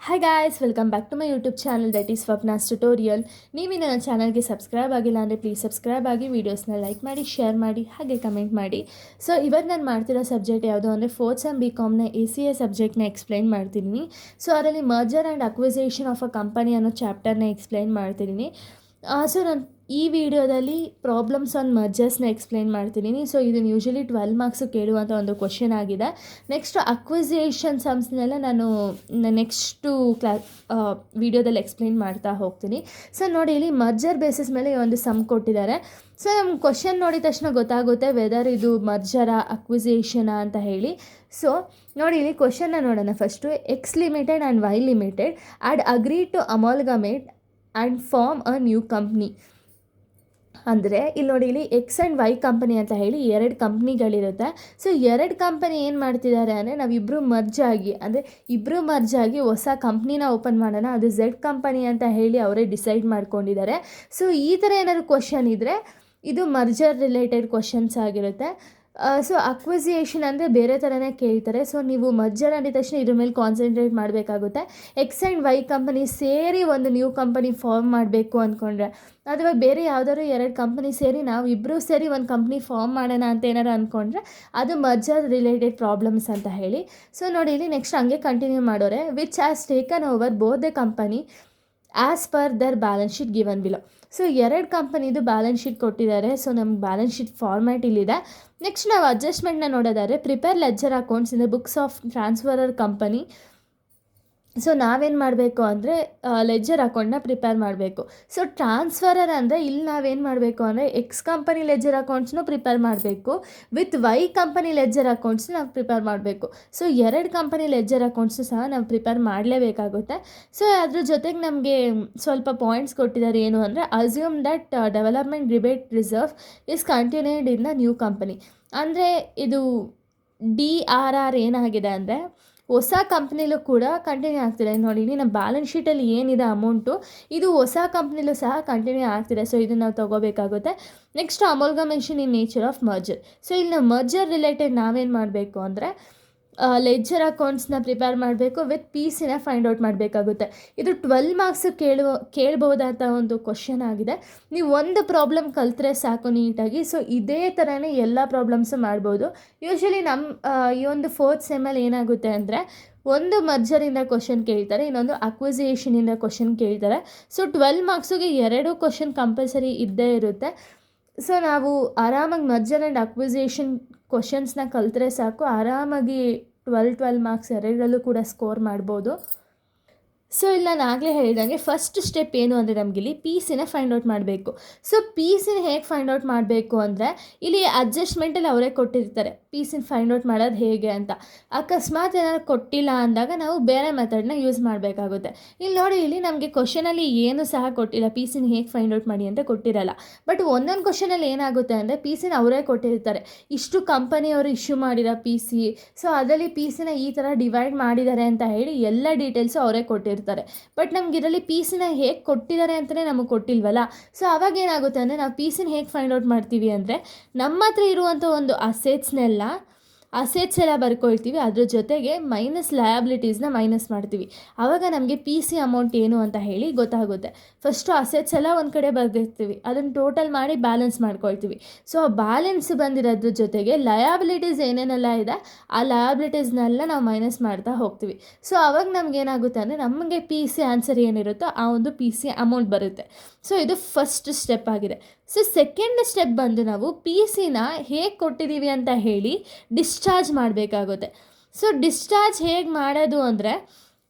Hi guys, welcome back to my YouTube channel that is Swapna's tutorial. ನೀವಿನ್ನು ನನ್ನ ಚಾನಲ್ಗೆ subscribe ಆಗಿಲ್ಲ ಅಂದರೆ ಪ್ಲೀಸ್ ಸಬ್ಸ್ಕ್ರೈಬ್ ಆಗಿ, ವೀಡಿಯೋಸ್ನ ಲೈಕ್ ಮಾಡಿ, ಶೇರ್ ಮಾಡಿ, ಹಾಗೆ ಕಮೆಂಟ್ ಮಾಡಿ. ಸೊ ಇವತ್ತು ನಾನು ಮಾಡ್ತಿರೋ ಸಬ್ಜೆಕ್ಟ್ ಯಾವುದು ಅಂದರೆ ಫೋರ್ತ್ ಸೆಮ್ BCom ACA ಸಬ್ಜೆಕ್ಟ್ನ ಎಕ್ಸ್ಪ್ಲೈನ್ ಮಾಡ್ತಿದ್ದೀನಿ. ಸೊ ಅದರಲ್ಲಿ merger and acquisition of a company ಅನ್ನೋ ಚಾಪ್ಟರ್ನ ಎಕ್ಸ್ಪ್ಲೈನ್ ಮಾಡ್ತಿದ್ದೀನಿ. ಸೊ ನಾನು ಈ ವಿಡಿಯೋದಲ್ಲಿ ಪ್ರಾಬ್ಲಮ್ಸ್ ಆನ್ ಮರ್ಜರ್ಸ್ನ ಎಕ್ಸ್ಪ್ಲೈನ್ ಮಾಡ್ತಿದ್ದೀನಿ. ಸೊ ಇದನ್ನು ಯೂಶಲಿ 12 ಮಾರ್ಕ್ಸು ಕೇಳುವಂಥ ಒಂದು ಕ್ವಶನ್ ಆಗಿದೆ. ನೆಕ್ಸ್ಟ್ ಅಕ್ವಿಸೇಷನ್ ಸಮ್ಸ್ನೆಲ್ಲ ನಾನು ನೆಕ್ಸ್ಟು ವಿಡಿಯೋದಲ್ಲಿ ಎಕ್ಸ್ಪ್ಲೈನ್ ಮಾಡ್ತಾ ಹೋಗ್ತೀನಿ. ಸೊ ನೋಡಿ, ಇಲ್ಲಿ ಮರ್ಜರ್ ಬೇಸಿಸ್ ಮೇಲೆ ಈ ಒಂದು ಸಮ್ ಕೊಟ್ಟಿದ್ದಾರೆ. ಸೊ ನಮ್ಮ ಕ್ವಶನ್ ನೋಡಿದ ತಕ್ಷಣ ಗೊತ್ತಾಗುತ್ತೆ ವೆದರ್ ಇದು ಮರ್ಜರಾ ಅಕ್ವಿಸೇಷನಾ ಅಂತ ಹೇಳಿ. ಸೊ ನೋಡಿ, ಇಲ್ಲಿ ಕ್ವಶನ್ನ ನೋಡೋಣ. First X limited and Y limited had agree to amalgamate and form a new company. ಅಂದರೆ ಇಲ್ಲಿ ನೋಡಿ, ಇಲ್ಲಿ ಎಕ್ಸ್ ಆ್ಯಂಡ್ ವೈ ಕಂಪನಿ ಅಂತ ಹೇಳಿ 2 ಕಂಪ್ನಿಗಳಿರುತ್ತೆ. ಸೊ 2 ಕಂಪನಿ ಏನು ಮಾಡ್ತಿದ್ದಾರೆ ಅಂದರೆ ನಾವಿಬ್ಬರು ಮರ್ಜ್ ಆಗಿ ಹೊಸ ಕಂಪ್ನಿನ ಓಪನ್ ಮಾಡೋಣ, ಅದು ಝೆಡ್ ಕಂಪನಿ ಅಂತ ಹೇಳಿ ಅವರೇ ಡಿಸೈಡ್ ಮಾಡ್ಕೊಂಡಿದ್ದಾರೆ. ಸೊ ಈ ಥರ ಏನಾದರೂ ಕ್ವಶನ್ ಇದ್ದರೆ ಇದು ಮರ್ಜರ್ ರಿಲೇಟೆಡ್ ಕ್ವಶನ್ಸ್ ಆಗಿರುತ್ತೆ. ಸೊ ಅಕ್ವಿಸಿಯೇಷನ್ ಅಂದರೆ ಬೇರೆ ಥರನೇ ಕೇಳ್ತಾರೆ. ಸೊ ನೀವು ಮರ್ಜರ್ ಅಂದಿದ ತಕ್ಷಣ ಇದ್ರ ಮೇಲೆ ಕಾನ್ಸಂಟ್ರೇಟ್ ಮಾಡಬೇಕಾಗುತ್ತೆ. ಎಕ್ಸ್ ಆ್ಯಂಡ್ ವೈ ಕಂಪನಿ ಸೇರಿ ಒಂದು ನ್ಯೂ ಕಂಪನಿ ಫಾರ್ಮ್ ಮಾಡಬೇಕು ಅಂದ್ಕೊಂಡ್ರೆ, ಅಥವಾ ಬೇರೆ ಯಾವುದಾದ್ರು 2 ಕಂಪನಿ ಸೇರಿ ನಾವು ಇಬ್ಬರು ಸೇರಿ ಒಂದು ಕಂಪ್ನಿ ಫಾರ್ಮ್ ಮಾಡೋಣ ಅಂತ ಏನಾರು ಅಂದ್ಕೊಂಡ್ರೆ ಅದು ಮರ್ಜರ್ ರಿಲೇಟೆಡ್ ಪ್ರಾಬ್ಲಮ್ಸ್ ಅಂತ ಹೇಳಿ. ಸೊ ನೋಡಿ, ಇಲ್ಲಿ ನೆಕ್ಸ್ಟ್ ಹಂಗೆ ಕಂಟಿನ್ಯೂ ಮಾಡೋರೆ. Which has taken over both the company as per their balance sheet given below. So 2 ಕಂಪನಿದು ಬ್ಯಾಲೆನ್ಸ್ ಶೀಟ್ ಕೊಟ್ಟಿದ್ದಾರೆ. ಸೊ ನಮ್ಗೆ ಬ್ಯಾಲೆನ್ಸ್ ಶೀಟ್ ಫಾರ್ಮ್ಯಾಟ್ ಇಲ್ಲಿದೆ. ನೆಕ್ಸ್ಟ್ ನಾವು ಅಡ್ಜಸ್ಟ್ಮೆಂಟ್ನ ನೋಡೋದಾದರೆ prepare ledger accounts in the books of transferor company. So ನಾವೇನು ಮಾಡಬೇಕು ಅಂದರೆ ಲೆಡ್ಜರ್ ಅಕೌಂಟ್ನ ಪ್ರಿಪೇರ್ ಮಾಡಬೇಕು. ಸೊ ಟ್ರಾನ್ಸ್ಫರರ್ ಅಂದರೆ ಇಲ್ಲಿ ನಾವೇನು ಮಾಡಬೇಕು ಅಂದರೆ ಎಕ್ಸ್ ಕಂಪನಿ ಲೆಡ್ಜರ್ ಅಕೌಂಟ್ಸ್ನೂ ಪ್ರಿಪೇರ್ ಮಾಡಬೇಕು, ವಿತ್ ವೈ ಕಂಪನಿ ಲೆಡ್ಜರ್ ಅಕೌಂಟ್ಸ್ನ ನಾವು ಪ್ರಿಪೇರ್ ಮಾಡಬೇಕು. ಸೊ 2 ಕಂಪನಿ ಲೆಡ್ಜರ್ ಅಕೌಂಟ್ಸು ಸಹ ನಾವು ಪ್ರಿಪೇರ್ ಮಾಡಲೇಬೇಕಾಗುತ್ತೆ. ಸೊ ಅದ್ರ ಜೊತೆಗೆ ನಮಗೆ ಸ್ವಲ್ಪ ಪಾಯಿಂಟ್ಸ್ ಕೊಟ್ಟಿದ್ದಾರೆ. ಏನು ಅಂದರೆ assume that development rebate reserve is continued in the new company. ಅಂದರೆ ಇದು DRR ಏನಾಗಿದೆ ಅಂದರೆ ಹೊಸ ಕಂಪ್ನಿಲೂ ಕೂಡ ಕಂಟಿನ್ಯೂ ಆಗ್ತಿದೆ. ನೋಡಿ, ನಮ್ಮ ಬ್ಯಾಲೆನ್ಸ್ ಶೀಟಲ್ಲಿ ಏನಿದೆ ಅಮೌಂಟು, ಇದು ಹೊಸ ಕಂಪ್ನಿಲೂ ಸಹ ಕಂಟಿನ್ಯೂ ಆಗ್ತಿದೆ. ಸೊ ಇದನ್ನು ನಾವು ತೊಗೋಬೇಕಾಗುತ್ತೆ. Next amalgamation in nature of merger. So ಇಲ್ಲಿ ನಾವು ಮರ್ಜರ್ ರಿಲೇಟೆಡ್ ನಾವೇನು ಮಾಡಬೇಕು ಅಂದರೆ ಲೆಡ್ಜರ್ ಅಕೌಂಟ್ಸ್ನ ಪ್ರಿಪೇರ್ ಮಾಡಬೇಕು, ವಿತ್ PCನ ಫೈಂಡ್ ಔಟ್ ಮಾಡಬೇಕಾಗುತ್ತೆ. ಇದು 12 ಮಾರ್ಕ್ಸ್ ಕೇಳ್ಬೋದಾದ ಒಂದು ಕ್ವಶನ್ ಆಗಿದೆ. ನೀವು ಒಂದು ಪ್ರಾಬ್ಲಮ್ ಕಲಿತ್ರೆ ಸಾಕು ನೀಟಾಗಿ. ಸೊ ಇದೇ ಥರನೇ ಎಲ್ಲ ಪ್ರಾಬ್ಲಮ್ಸು ಮಾಡ್ಬೋದು. ಯೂಶ್ವಲಿ ಈ ಒಂದು 4th ಸೆಮ್ಮಲ್ಲಿ ಏನಾಗುತ್ತೆ ಅಂದರೆ ಒಂದು ಮರ್ಜರಿಂದ ಕ್ವಶನ್ ಕೇಳ್ತಾರೆ, ಇನ್ನೊಂದು ಅಕ್ವಿಸಿಯೇಷನಿಂದ ಕ್ವಶನ್ ಕೇಳ್ತಾರೆ. ಸೊ 12 ಮಾರ್ಕ್ಸಿಗೆ 2 ಕ್ವಶನ್ ಕಂಪಲ್ಸರಿ ಇದ್ದೇ ಇರುತ್ತೆ. ಸೊ ನಾವು ಆರಾಮಾಗಿ ಮರ್ಜರ್ ಆ್ಯಂಡ್ ಅಕ್ವಿಸಿಯೇಷನ್ ಕ್ವಶನ್ಸ್ನ ಕಲಿತ್ರೆ ಸಾಕು, ಆರಾಮಾಗಿ 12 ಮಾರ್ಕ್ಸ್ 2ರಲ್ಲೂ ಕೂಡ ಸ್ಕೋರ್ ಮಾಡ್ಬೋದು. ಸೊ ಇಲ್ಲಿ ನಾನು ಆಗಲೇ ಹೇಳಿದಂಗೆ ಫಸ್ಟ್ ಸ್ಟೆಪ್ ಏನು ಅಂದರೆ ನಮಗಿಲ್ಲಿ PCನ ಫೈಂಡ್ ಔಟ್ ಮಾಡಬೇಕು. ಸೊ PCನ ಹೇಗೆ ಫೈಂಡ್ ಔಟ್ ಮಾಡಬೇಕು ಅಂದರೆ ಇಲ್ಲಿ ಅಡ್ಜಸ್ಟ್ಮೆಂಟಲ್ಲಿ ಅವರೇ ಕೊಟ್ಟಿರ್ತಾರೆ PCನ ಫೈಂಡ್ ಔಟ್ ಮಾಡೋದು ಹೇಗೆ ಅಂತ. ಅಕಸ್ಮಾತ್ ಏನಾದ್ರು ಕೊಟ್ಟಿಲ್ಲ ಅಂದಾಗ ನಾವು ಬೇರೆ ಮೆಥಡ್ನ ಯೂಸ್ ಮಾಡಬೇಕಾಗುತ್ತೆ. ಇಲ್ಲಿ ನೋಡಿ, ಇಲ್ಲಿ ನಮಗೆ ಕ್ವಶನಲ್ಲಿ ಏನು ಸಹ ಕೊಟ್ಟಿಲ್ಲ, PCನ ಹೇಗೆ ಫೈಂಡ್ ಔಟ್ ಮಾಡಿ ಅಂತ ಕೊಟ್ಟಿರಲ್ಲ. ಬಟ್ ಒಂದೊಂದು ಕ್ವಶನಲ್ಲಿ ಏನಾಗುತ್ತೆ ಅಂದರೆ PCನ ಅವರೇ ಕೊಟ್ಟಿರ್ತಾರೆ, ಇಷ್ಟು ಕಂಪನಿಯವರು ಇಶ್ಯೂ ಮಾಡಿರೋ PC, ಸೊ ಅದರಲ್ಲಿ PCನ ಈ ಥರ ಡಿವೈಡ್ ಮಾಡಿದ್ದಾರೆ ಅಂತ ಹೇಳಿ ಎಲ್ಲ ಡೀಟೇಲ್ಸು ಅವರೇ ಕೊಟ್ಟಿರ್ತಾರೆ. ಬಟ್ ನಮ್ಗೆ ಇದರಲ್ಲಿ PCನ ಹೇಗೆ ಕೊಟ್ಟಿದ್ದಾರೆ ಅಂತಲೇ ನಮಗೆ ಕೊಟ್ಟಿಲ್ವಲ್ಲ. ಸೊ ಅವಾಗ ಏನಾಗುತ್ತೆ ಅಂದರೆ ನಾವು PCನ ಹೇಗೆ ಫೈಂಡ್ ಔಟ್ ಮಾಡ್ತೀವಿ ಅಂದರೆ ನಮ್ಮ ಹತ್ರ ಇರುವಂಥ ಒಂದು ಅಸೆಟ್ಸ್ ಎಲ್ಲ ಬರ್ಕೊಳ್ತೀವಿ, ಅದ್ರ ಜೊತೆಗೆ ಮೈನಸ್ ಲಯಬಿಲಿಟೀಸ್ನ ಮೈನಸ್ ಮಾಡ್ತೀವಿ. ಆವಾಗ ನಮಗೆ PC ಅಮೌಂಟ್ ಏನು ಅಂತ ಹೇಳಿ ಗೊತ್ತಾಗುತ್ತೆ. ಫಸ್ಟು ಅಸೆಟ್ಸ್ ಎಲ್ಲ ಒಂದು ಕಡೆ ಬರೆದಿರ್ತೀವಿ, ಅದನ್ನು ಟೋಟಲ್ ಮಾಡಿ ಬ್ಯಾಲೆನ್ಸ್ ಮಾಡ್ಕೊಳ್ತೀವಿ. ಸೊ ಆ ಬ್ಯಾಲೆನ್ಸ್ ಬಂದಿರೋದ್ರ ಜೊತೆಗೆ ಲಯಬಿಲಿಟೀಸ್ ಏನೇನೆಲ್ಲ ಇದೆ ಆ ಲಯಬಿಲಿಟೀಸ್ನೆಲ್ಲ ನಾವು ಮೈನಸ್ ಮಾಡ್ತಾ ಹೋಗ್ತೀವಿ. ಸೊ ಅವಾಗ ನಮಗೇನಾಗುತ್ತೆ ಅಂದರೆ ನಮಗೆ PC ಆನ್ಸರ್ ಏನಿರುತ್ತೋ ಆ ಒಂದು PC ಅಮೌಂಟ್ ಬರುತ್ತೆ. ಸೊ ಇದು ಫಸ್ಟ್ ಸ್ಟೆಪ್ ಆಗಿದೆ. ಸೊ ಸೆಕೆಂಡ್ ಸ್ಟೆಪ್ ಬಂದು ನಾವು PCನ ಹೇಗೆ ಕೊಟ್ಟಿದ್ದೀವಿ ಅಂತ ಹೇಳಿ ಡಿಸ್ಚಾರ್ಜ್ ಮಾಡಬೇಕಾಗುತ್ತೆ. ಸೊ ಡಿಸ್ಚಾರ್ಜ್ ಹೇಗೆ ಮಾಡೋದು ಅಂದರೆ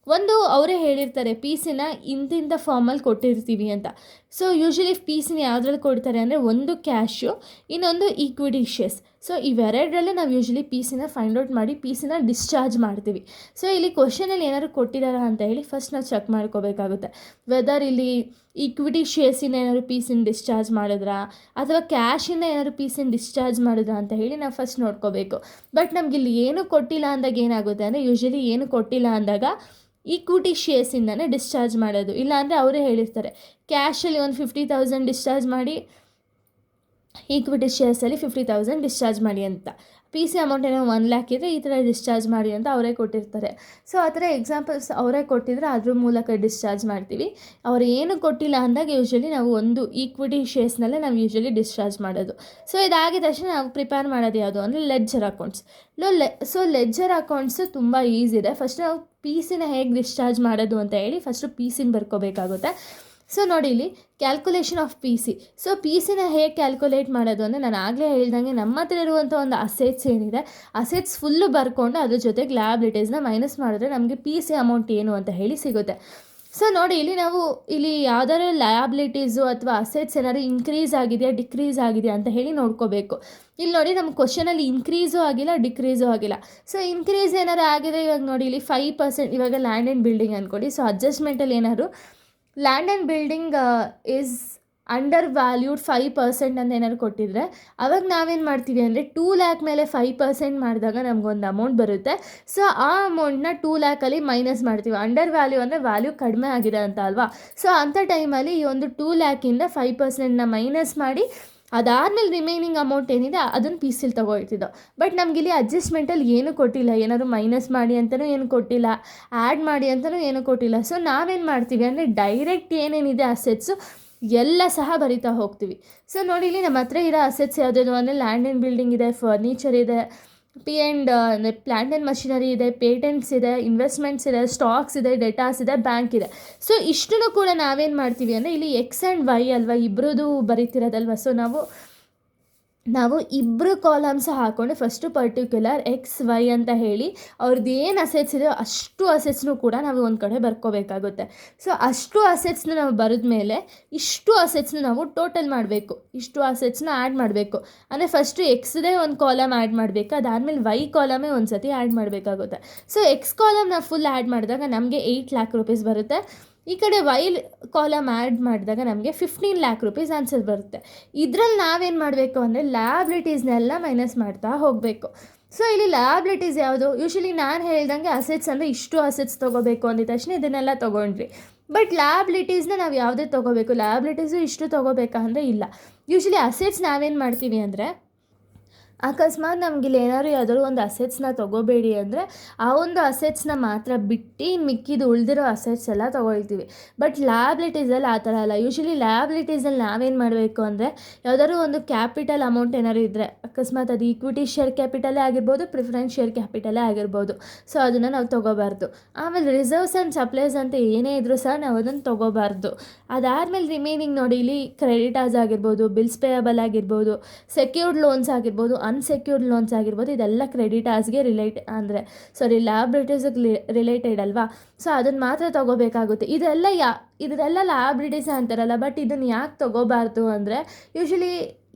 ಅವರೇ ಹೇಳಿರ್ತಾರೆ PCನ ಇಂತಿಂಥ ಫಾರ್ಮಲ್ಲಿ ಕೊಟ್ಟಿರ್ತೀವಿ ಅಂತ. ಸೊ ಯೂಶ್ವಲಿ PCನ ಯಾವುದ್ರಲ್ಲಿ ಕೊಡ್ತಾರೆ ಅಂದರೆ ಒಂದು ಕ್ಯಾಶು, ಇನ್ನೊಂದು ಈಕ್ವಿಟಿ ಶೇರ್ಸ್. ಸೊ ಇವೆರಡರಲ್ಲೇ ನಾವು ಯೂಶ್ವಲಿ PCನ ಫೈಂಡ್ ಔಟ್ ಮಾಡಿ PCನ ಡಿಸ್ಚಾರ್ಜ್ ಮಾಡ್ತೀವಿ. ಸೊ ಇಲ್ಲಿ ಕ್ವಶನಲ್ಲಿ ಏನಾದ್ರು ಕೊಟ್ಟಿದ್ದಾರಾ ಅಂತ ಹೇಳಿ ಫಸ್ಟ್ ನಾವು ಚೆಕ್ ಮಾಡ್ಕೋಬೇಕಾಗುತ್ತೆ. ವೆದರ್ ಇಲ್ಲಿ ಈಕ್ವಿಟಿ ಶೇರ್ಸಿನ ಏನಾದ್ರು PCನ ಡಿಸ್ಚಾರ್ಜ್ ಮಾಡಿದ್ರಾ ಅಥವಾ ಕ್ಯಾಶಿಂದ ಏನಾದ್ರು PCನ ಡಿಸ್ಚಾರ್ಜ್ ಮಾಡಿದ್ರಾ ಅಂತ ಹೇಳಿ ನಾವು ಫಸ್ಟ್ ನೋಡ್ಕೋಬೇಕು. ಬಟ್ ನಮಗಿಲ್ಲಿ ಏನು ಕೊಟ್ಟಿಲ್ಲ ಅಂದಾಗ ಏನಾಗುತ್ತೆ ಅಂದರೆ ಯೂಶ್ವಲಿ ಏನು ಕೊಟ್ಟಿಲ್ಲ ಅಂದಾಗ ಈಕ್ವಿಟಿ ಶೇರ್ಸಿಂದನೇ ಡಿಸ್ಚಾರ್ಜ್ ಮಾಡೋದು. ಇಲ್ಲಾಂದರೆ ಅವರೇ ಹೇಳಿರ್ತಾರೆ ಕ್ಯಾಶಲ್ಲಿ ಒಂದು 50,000 ಡಿಸ್ಚಾರ್ಜ್ ಮಾಡಿ ಈಕ್ವಿಟಿ ಶೇರ್ಸಲ್ಲಿ 50,000 ಡಿಸ್ಚಾರ್ಜ್ ಮಾಡಿ ಅಂತ. ಪಿ ಸಿ ಅಮೌಂಟ್ ಏನೋ 1,00,000 ಇದ್ದರೆ ಈ ಥರ ಡಿಸ್ಚಾರ್ಜ್ ಮಾಡಿ ಅಂತ ಅವರೇ ಕೊಟ್ಟಿರ್ತಾರೆ. ಸೊ ಆ ಥರ ಎಕ್ಸಾಂಪಲ್ಸ್ ಅವರೇ ಕೊಟ್ಟಿದ್ರೆ ಅದ್ರ ಮೂಲಕ ಡಿಸ್ಚಾರ್ಜ್ ಮಾಡ್ತೀವಿ. ಅವ್ರು ಏನು ಕೊಟ್ಟಿಲ್ಲ ಅಂದಾಗ ಯೂಶ್ವಲಿ ನಾವು ಒಂದು ಈಕ್ವಿಟಿ ಶೇರ್ಸ್ನಲ್ಲೇ ನಾವು ಯೂಶ್ವಲಿ ಡಿಸ್ಚಾರ್ಜ್ ಮಾಡೋದು. ಸೊ ಇದಾಗಿದ ತಕ್ಷಣ ನಾವು ಪ್ರಿಪೇರ್ ಮಾಡೋದು ಯಾವುದು ಅಂದರೆ ledger accounts. So ledger accounts ತುಂಬ ಈಸಿ ಇದೆ. ಫಸ್ಟ್ ನಾವು ಪಿ ಸಿನ ಹೇಗೆ ಡಿಸ್ಚಾರ್ಜ್ ಮಾಡೋದು ಅಂತ ಹೇಳಿ ಫಸ್ಟು ಪಿ ಸಿನ ಬರ್ಕೋಬೇಕಾಗುತ್ತೆ. ಸೊ ನೋಡಿ ಇಲ್ಲಿ calculation of P C. So P ಸಿನ ಹೇಗೆ ಕ್ಯಾಲ್ಕುಲೇಟ್ ಮಾಡೋದು ಅಂದರೆ ನಾನು ಆಗಲೇ ಹೇಳ್ದಂಗೆ ನಮ್ಮ ಹತ್ರ ಇರುವಂಥ ಒಂದು ಅಸೆಟ್ಸ್ ಏನಿದೆ ಅಸೆಟ್ಸ್ ಫುಲ್ಲು ಬರ್ಕೊಂಡು ಅದ್ರ ಜೊತೆಗೆ ಲಯಬಿಲಿಟೀಸ್ನ ಮೈನಸ್ ಮಾಡಿದ್ರೆ ನಮಗೆ ಪಿ ಸಿ ಅಮೌಂಟ್ ಏನು ಅಂತ ಹೇಳಿ ಸಿಗುತ್ತೆ. ಸೊ ನೋಡಿ ಇಲ್ಲಿ ಯಾವ್ದಾದ್ರು ಲಯಬಿಲಿಟೀಸು ಅಥವಾ ಅಸೆಟ್ಸ್ ಏನಾದ್ರು ಇನ್ಕ್ರೀಸ್ ಆಗಿದೆಯಾ ಡಿಕ್ರೀಸ್ ಆಗಿದೆಯಾ ಅಂತ ಹೇಳಿ ನೋಡ್ಕೋಬೇಕು. ಇಲ್ಲಿ ನೋಡಿ ನಮ್ಮ ಕ್ವಶನಲ್ಲಿ ಇನ್ಕ್ರೀಸು ಆಗಿಲ್ಲ ಡಿಕ್ರೀಸು ಆಗಿಲ್ಲ. ಸೊ ಇನ್ಕ್ರೀಸ್ ಏನಾದ್ರು ಆಗಿದೆ, ಇವಾಗ ನೋಡಿ ಇಲ್ಲಿ 5% ಇವಾಗ ಲ್ಯಾಂಡ್ ಆ್ಯಂಡ್ ಬಿಲ್ಡಿಂಗ್ ಅಂದ್ಕೊಳ್ಳಿ. ಸೊ ಅಡ್ಜಸ್ಟ್ಮೆಂಟಲ್ಲಿ ಏನಾದ್ರು land and building is under valued 5% ಅಂತ ಏನಾದ್ರು ಕೊಟ್ಟಿದ್ರೆ ಅವಾಗ ನಾವೇನು ಮಾಡ್ತೀವಿ ಅಂದರೆ 2 ಲ್ಯಾಕ್ ಮೇಲೆ 5% ಮಾಡಿದಾಗ ನಮಗೊಂದು ಅಮೌಂಟ್ ಬರುತ್ತೆ. ಸೊ ಆ ಅಮೌಂಟ್ನ 2 ಲ್ಯಾಕಲ್ಲಿ ಮೈನಸ್ ಮಾಡ್ತೀವಿ. ಅಂಡರ್ ವ್ಯಾಲ್ಯೂ ಅಂದರೆ ವ್ಯಾಲ್ಯೂ ಕಡಿಮೆ ಆಗಿದೆ ಅಂತ ಅಲ್ವಾ. ಸೊ ಅಂಥ ಟೈಮಲ್ಲಿ ಈ ಒಂದು 2 ಲ್ಯಾಕಿಂದ 5%ನ ಮೈನಸ್ ಮಾಡಿ ಅದಾದಮೇಲೆ ರಿಮೈನಿಂಗ್ ಅಮೌಂಟ್ ಏನಿದೆ ಅದನ್ನು ಪಿ ಸಿಲಿ ತೊಗೊಳ್ತಿದ್ದೋ. ಬಟ್ ನಮಗಿಲ್ಲಿ ಅಡ್ಜಸ್ಟ್ಮೆಂಟಲ್ಲಿ ಏನೂ ಕೊಟ್ಟಿಲ್ಲ, ಏನಾದರೂ ಮೈನಸ್ ಮಾಡಿ ಅಂತಲೂ ಏನು ಕೊಟ್ಟಿಲ್ಲ, ಆ್ಯಡ್ ಮಾಡಿ ಅಂತಲೂ ಏನೂ ಕೊಟ್ಟಿಲ್ಲ. ಸೊ ನಾವೇನು ಮಾಡ್ತೀವಿ ಅಂದರೆ ಡೈರೆಕ್ಟ್ ಏನೇನಿದೆ ಅಸೆಟ್ಸು ಎಲ್ಲ ಸಹ ಬರಿತಾ ಹೋಗ್ತೀವಿ. ಸೊ ನೋಡಿ ಇಲ್ಲಿ ನಮ್ಮ ಹತ್ರ ಇರೋ ಅಸೆಟ್ಸ್ ಯಾವುದಾದ್ರು ಅಂದರೆ ಲ್ಯಾಂಡ್ ಆ್ಯಂಡ್ ಬಿಲ್ಡಿಂಗ್ ಇದೆ, ಫರ್ನಿಚರ್ ಇದೆ, ಅಂದರೆ ಪ್ಲ್ಯಾಂಟ್ ಆ್ಯಂಡ್ ಮಷಿನರಿ ಇದೆ, ಪೇಟೆಂಟ್ಸ್ ಇದೆ, ಇನ್ವೆಸ್ಟ್ಮೆಂಟ್ಸ್ ಇದೆ, ಸ್ಟಾಕ್ಸ್ ಇದೆ, ಡೆಟಾಸ್ ಇದೆ, ಬ್ಯಾಂಕ್ ಇದೆ. ಸೊ ಇಷ್ಟನ್ನು ಕೂಡ ನಾವೇನು ಮಾಡ್ತೀವಿ ಅಂದರೆ ಇಲ್ಲಿ ಎಕ್ಸ್ ಆ್ಯಂಡ್ ವೈ ಅಲ್ವಾ ಇಬ್ಬರದು ಬರೀತಿರೋದಲ್ವ. ಸೊ ನಾವು ಇಬ್ಬರು ಕಾಲಮ್ಸ್ ಹಾಕ್ಕೊಂಡು ಫಸ್ಟು ಪರ್ಟಿಕ್ಯುಲರ್ ಎಕ್ಸ್ ವೈ ಅಂತ ಹೇಳಿ ಅವ್ರದ್ದು ಏನು ಅಸೆಟ್ಸ್ ಇದೆಯೋ ಅಷ್ಟು ಅಸೆಟ್ಸ್ನೂ ಕೂಡ ನಾವು ಒಂದು ಕಡೆ ಬರ್ಕೋಬೇಕಾಗುತ್ತೆ. ಸೊ ಅಷ್ಟು ಅಸೆಟ್ಸ್ನ ನಾವು ಬರೆದ ಮೇಲೆ ಇಷ್ಟು ಅಸೆಟ್ಸ್ನ ನಾವು ಟೋಟಲ್ ಮಾಡಬೇಕು, ಇಷ್ಟು ಅಸೆಟ್ಸ್ನ ಆ್ಯಡ್ ಮಾಡಬೇಕು. ಅಂದರೆ ಫಸ್ಟು ಎಕ್ಸ್ದೇ ಒಂದು ಕಾಲಮ್ ಆ್ಯಡ್ ಮಾಡಬೇಕು, ಅದಾದಮೇಲೆ ವೈ ಕಾಲಮೇ ಒಂದು ಸತಿ ಆ್ಯಡ್ ಮಾಡಬೇಕಾಗುತ್ತೆ. ಸೊ ಎಕ್ಸ್ ಕಾಲಮ್ ನಾವು ಫುಲ್ ಆ್ಯಡ್ ಮಾಡಿದಾಗ ನಮಗೆ 8 ಲ್ಯಾಕ್ ರುಪೀಸ್ ಬರುತ್ತೆ. ಈ ಕಡೆ ವೈ ಕಾಲಮ್ ಆ್ಯಡ್ ಮಾಡಿದಾಗ ನಮಗೆ 15 ಲ್ಯಾಕ್ ರುಪೀಸ್ ಆನ್ಸರ್ ಬರುತ್ತೆ. ಇದರಲ್ಲಿ ನಾವೇನು ಮಾಡಬೇಕು ಅಂದರೆ ಲಯಬಿಲಿಟೀಸ್ನೆಲ್ಲ ಮೈನಸ್ ಮಾಡ್ತಾ ಹೋಗಬೇಕು. ಸೊ ಇಲ್ಲಿ ಲಯಬಿಲಿಟೀಸ್ ಯಾವುದು, ಯೂಶ್ವಲಿ ನಾನು ಹೇಳ್ದಂಗೆ ಅಸೆಟ್ಸ್ ಅಂದರೆ ಇಷ್ಟು ಅಸೆಟ್ಸ್ ತೊಗೋಬೇಕು ಅಂದಿದ ತಕ್ಷಣ ಇದನ್ನೆಲ್ಲ ತೊಗೊಂಡ್ರಿ. ಬಟ್ ಲಯಬಿಲಿಟೀಸ್ನ ನಾವು ಯಾವುದೇ ತೊಗೋಬೇಕು, ಲಯಬಿಲಿಟೀಸು ಇಷ್ಟು ತೊಗೋಬೇಕಾ ಅಂದರೆ ಇಲ್ಲ. ಯೂಶ್ವಲಿ ಅಸೆಟ್ಸ್ ನಾವೇನು ಮಾಡ್ತೀವಿ ಅಂದರೆ ಅಕಸ್ಮಾತ್ ನಮಗಿಲ್ಲಿ ಏನಾದ್ರು ಯಾವುದಾದ್ರು ಒಂದು ಅಸೆಟ್ಸ್ನ ತೊಗೋಬೇಡಿ ಅಂದರೆ ಆ ಒಂದು ಅಸೆಟ್ಸ್ನ ಮಾತ್ರ ಬಿಟ್ಟು ಮಿಕ್ಕಿದ್ದು ಉಳಿದಿರೋ ಅಸೆಟ್ಸ್ ಎಲ್ಲ ತೊಗೊಳ್ತೀವಿ. ಬಟ್ ಲಯಬಿಲಿಟೀಸಲ್ಲಿ ಆ ಥರ ಅಲ್ಲ. ಯೂಶ್ವಲಿ ಲಯಬಿಲಿಟೀಸಲ್ಲಿ ನಾವೇನು ಮಾಡಬೇಕು ಅಂದರೆ ಯಾವುದಾದ್ರು ಒಂದು ಕ್ಯಾಪಿಟಲ್ ಅಮೌಂಟ್ ಏನಾದ್ರು ಇದ್ದರೆ, ಅಕಸ್ಮಾತ್ ಅದು ಈಕ್ವಿಟಿ ಶೇರ್ ಕ್ಯಾಪಿಟಲೇ ಆಗಿರ್ಬೋದು, ಪ್ರಿಫರೆನ್ಸ್ ಶೇರ್ ಕ್ಯಾಪಿಟಲೇ ಆಗಿರ್ಬೋದು, ಸೊ ಅದನ್ನು ನಾವು ತೊಗೋಬಾರ್ದು. ಆಮೇಲೆ ರಿಸರ್ವ್ಸ್ ಆ್ಯಂಡ್ ಸಪ್ಲೈಸ್ ಅಂತ ಏನೇ ಇದ್ದರೂ ಸಹ ನಾವು ಅದನ್ನು ತೊಗೋಬಾರ್ದು. ಅದಾದಮೇಲೆ ರಿಮೈನಿಂಗ್ ನೋಡಿ ಇಲ್ಲಿ ಕ್ರೆಡಿಟರ್ಸ್ ಆಗಿರ್ಬೋದು, ಬಿಲ್ಸ್ ಪೇಯಬಲ್ ಆಗಿರ್ಬೋದು, ಸೆಕ್ಯೂರ್ಡ್ ಲೋನ್ಸ್ ಆಗಿರ್ಬೋದು, ಅನ್ಸೆಕ್ಯೂರ್ಡ್ ಲೋನ್ಸ್ ಆಗಿರ್ಬೋದು, ಇದೆಲ್ಲ ಕ್ರೆಡಿಟರ್ಸ್ಗೆ ಲಯಬಿಲಿಟೀಸ್ಗೆ ರಿಲೇಟೆಡ್ ಅಲ್ವಾ. ಸೊ ಅದನ್ನು ಮಾತ್ರ ತೊಗೋಬೇಕಾಗುತ್ತೆ. ಇದೆಲ್ಲ ಲಯಬಿಲಿಟೀಸ್ ಅಂತಾರಲ್ಲ. ಬಟ್ ಇದನ್ನು ಯಾಕೆ ತೊಗೋಬಾರ್ದು ಅಂದರೆ ಯೂಶ್ವಲಿ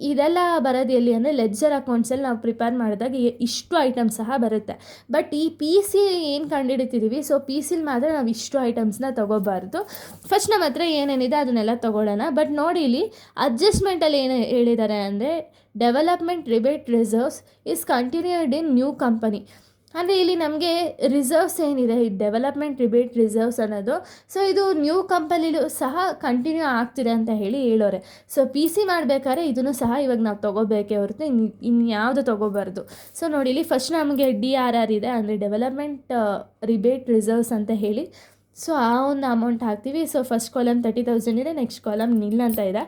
ಇದೆಲ್ಲ ಬರೋದು ಎಲ್ಲಿ ಅಂದರೆ ಲೆಡ್ಜರ್ ಅಕೌಂಟ್ಸಲ್ಲಿ ನಾವು ಪ್ರಿಪೇರ್ ಮಾಡಿದಾಗ ಇಷ್ಟು ಐಟಮ್ಸ್ ಸಹ ಬರುತ್ತೆ. ಬಟ್ ಈ ಪಿ ಸಿ ಏನು ಕಂಡುಹಿಡಿತಿದ್ದೀವಿ, ಸೊ ಪಿ ಸಿಲಿ ಮಾತ್ರ ನಾವು ಇಷ್ಟು ಐಟಮ್ಸ್ನ ತೊಗೋಬಾರ್ದು. ಫಸ್ಟ್ ನಮ್ಮ ಹತ್ರ ಏನೇನಿದೆ ಅದನ್ನೆಲ್ಲ ತೊಗೊಳ್ಳೋಣ. ಬಟ್ ನೋಡಿ ಇಲ್ಲಿ ಅಡ್ಜಸ್ಟ್ಮೆಂಟಲ್ಲಿ ಏನು ಹೇಳಿದ್ದಾರೆ ಅಂದರೆ development rebate reserves is continued in new company. ಅಂದರೆ ಇಲ್ಲಿ ನಮಗೆ ರಿಸರ್ವ್ಸ್ ಏನಿದೆ, ಈ ಡೆವಲಪ್ಮೆಂಟ್ ರಿಬೇಟ್ ರಿಸರ್ವ್ಸ್ ಅನ್ನೋದು, ಸೊ ಇದು ನ್ಯೂ ಕಂಪನಿಲೂ ಸಹ ಕಂಟಿನ್ಯೂ ಆಗ್ತಿದೆ ಅಂತ ಹೇಳೋರೆ. ಸೊ ಪಿ ಸಿ ಮಾಡಬೇಕಾದ್ರೆ ಇದನ್ನು ಸಹ ಇವಾಗ ನಾವು ತೊಗೋಬೇಕೇ ಹೊರತು ಇನ್ಯಾವುದು ತೊಗೋಬಾರ್ದು. ಸೊ ನೋಡಿ ಇಲ್ಲಿ ಫಸ್ಟ್ ನಮಗೆ DRR ಇದೆ, ಅಂದರೆ ಡೆವಲಪ್ಮೆಂಟ್ ರಿಬೇಟ್ ರಿಸರ್ವ್ಸ್ ಅಂತ ಹೇಳಿ. ಸೊ ಆ ಒಂದು ಅಮೌಂಟ್ ಹಾಕ್ತೀವಿ. ಸೊ ಫಸ್ಟ್ ಕಾಲಮ್ 30,000 ಇದೆ, ನೆಕ್ಸ್ಟ್ ಕಾಲಮ್ ನಿಲ್ ಅಂತ ಇದೆ.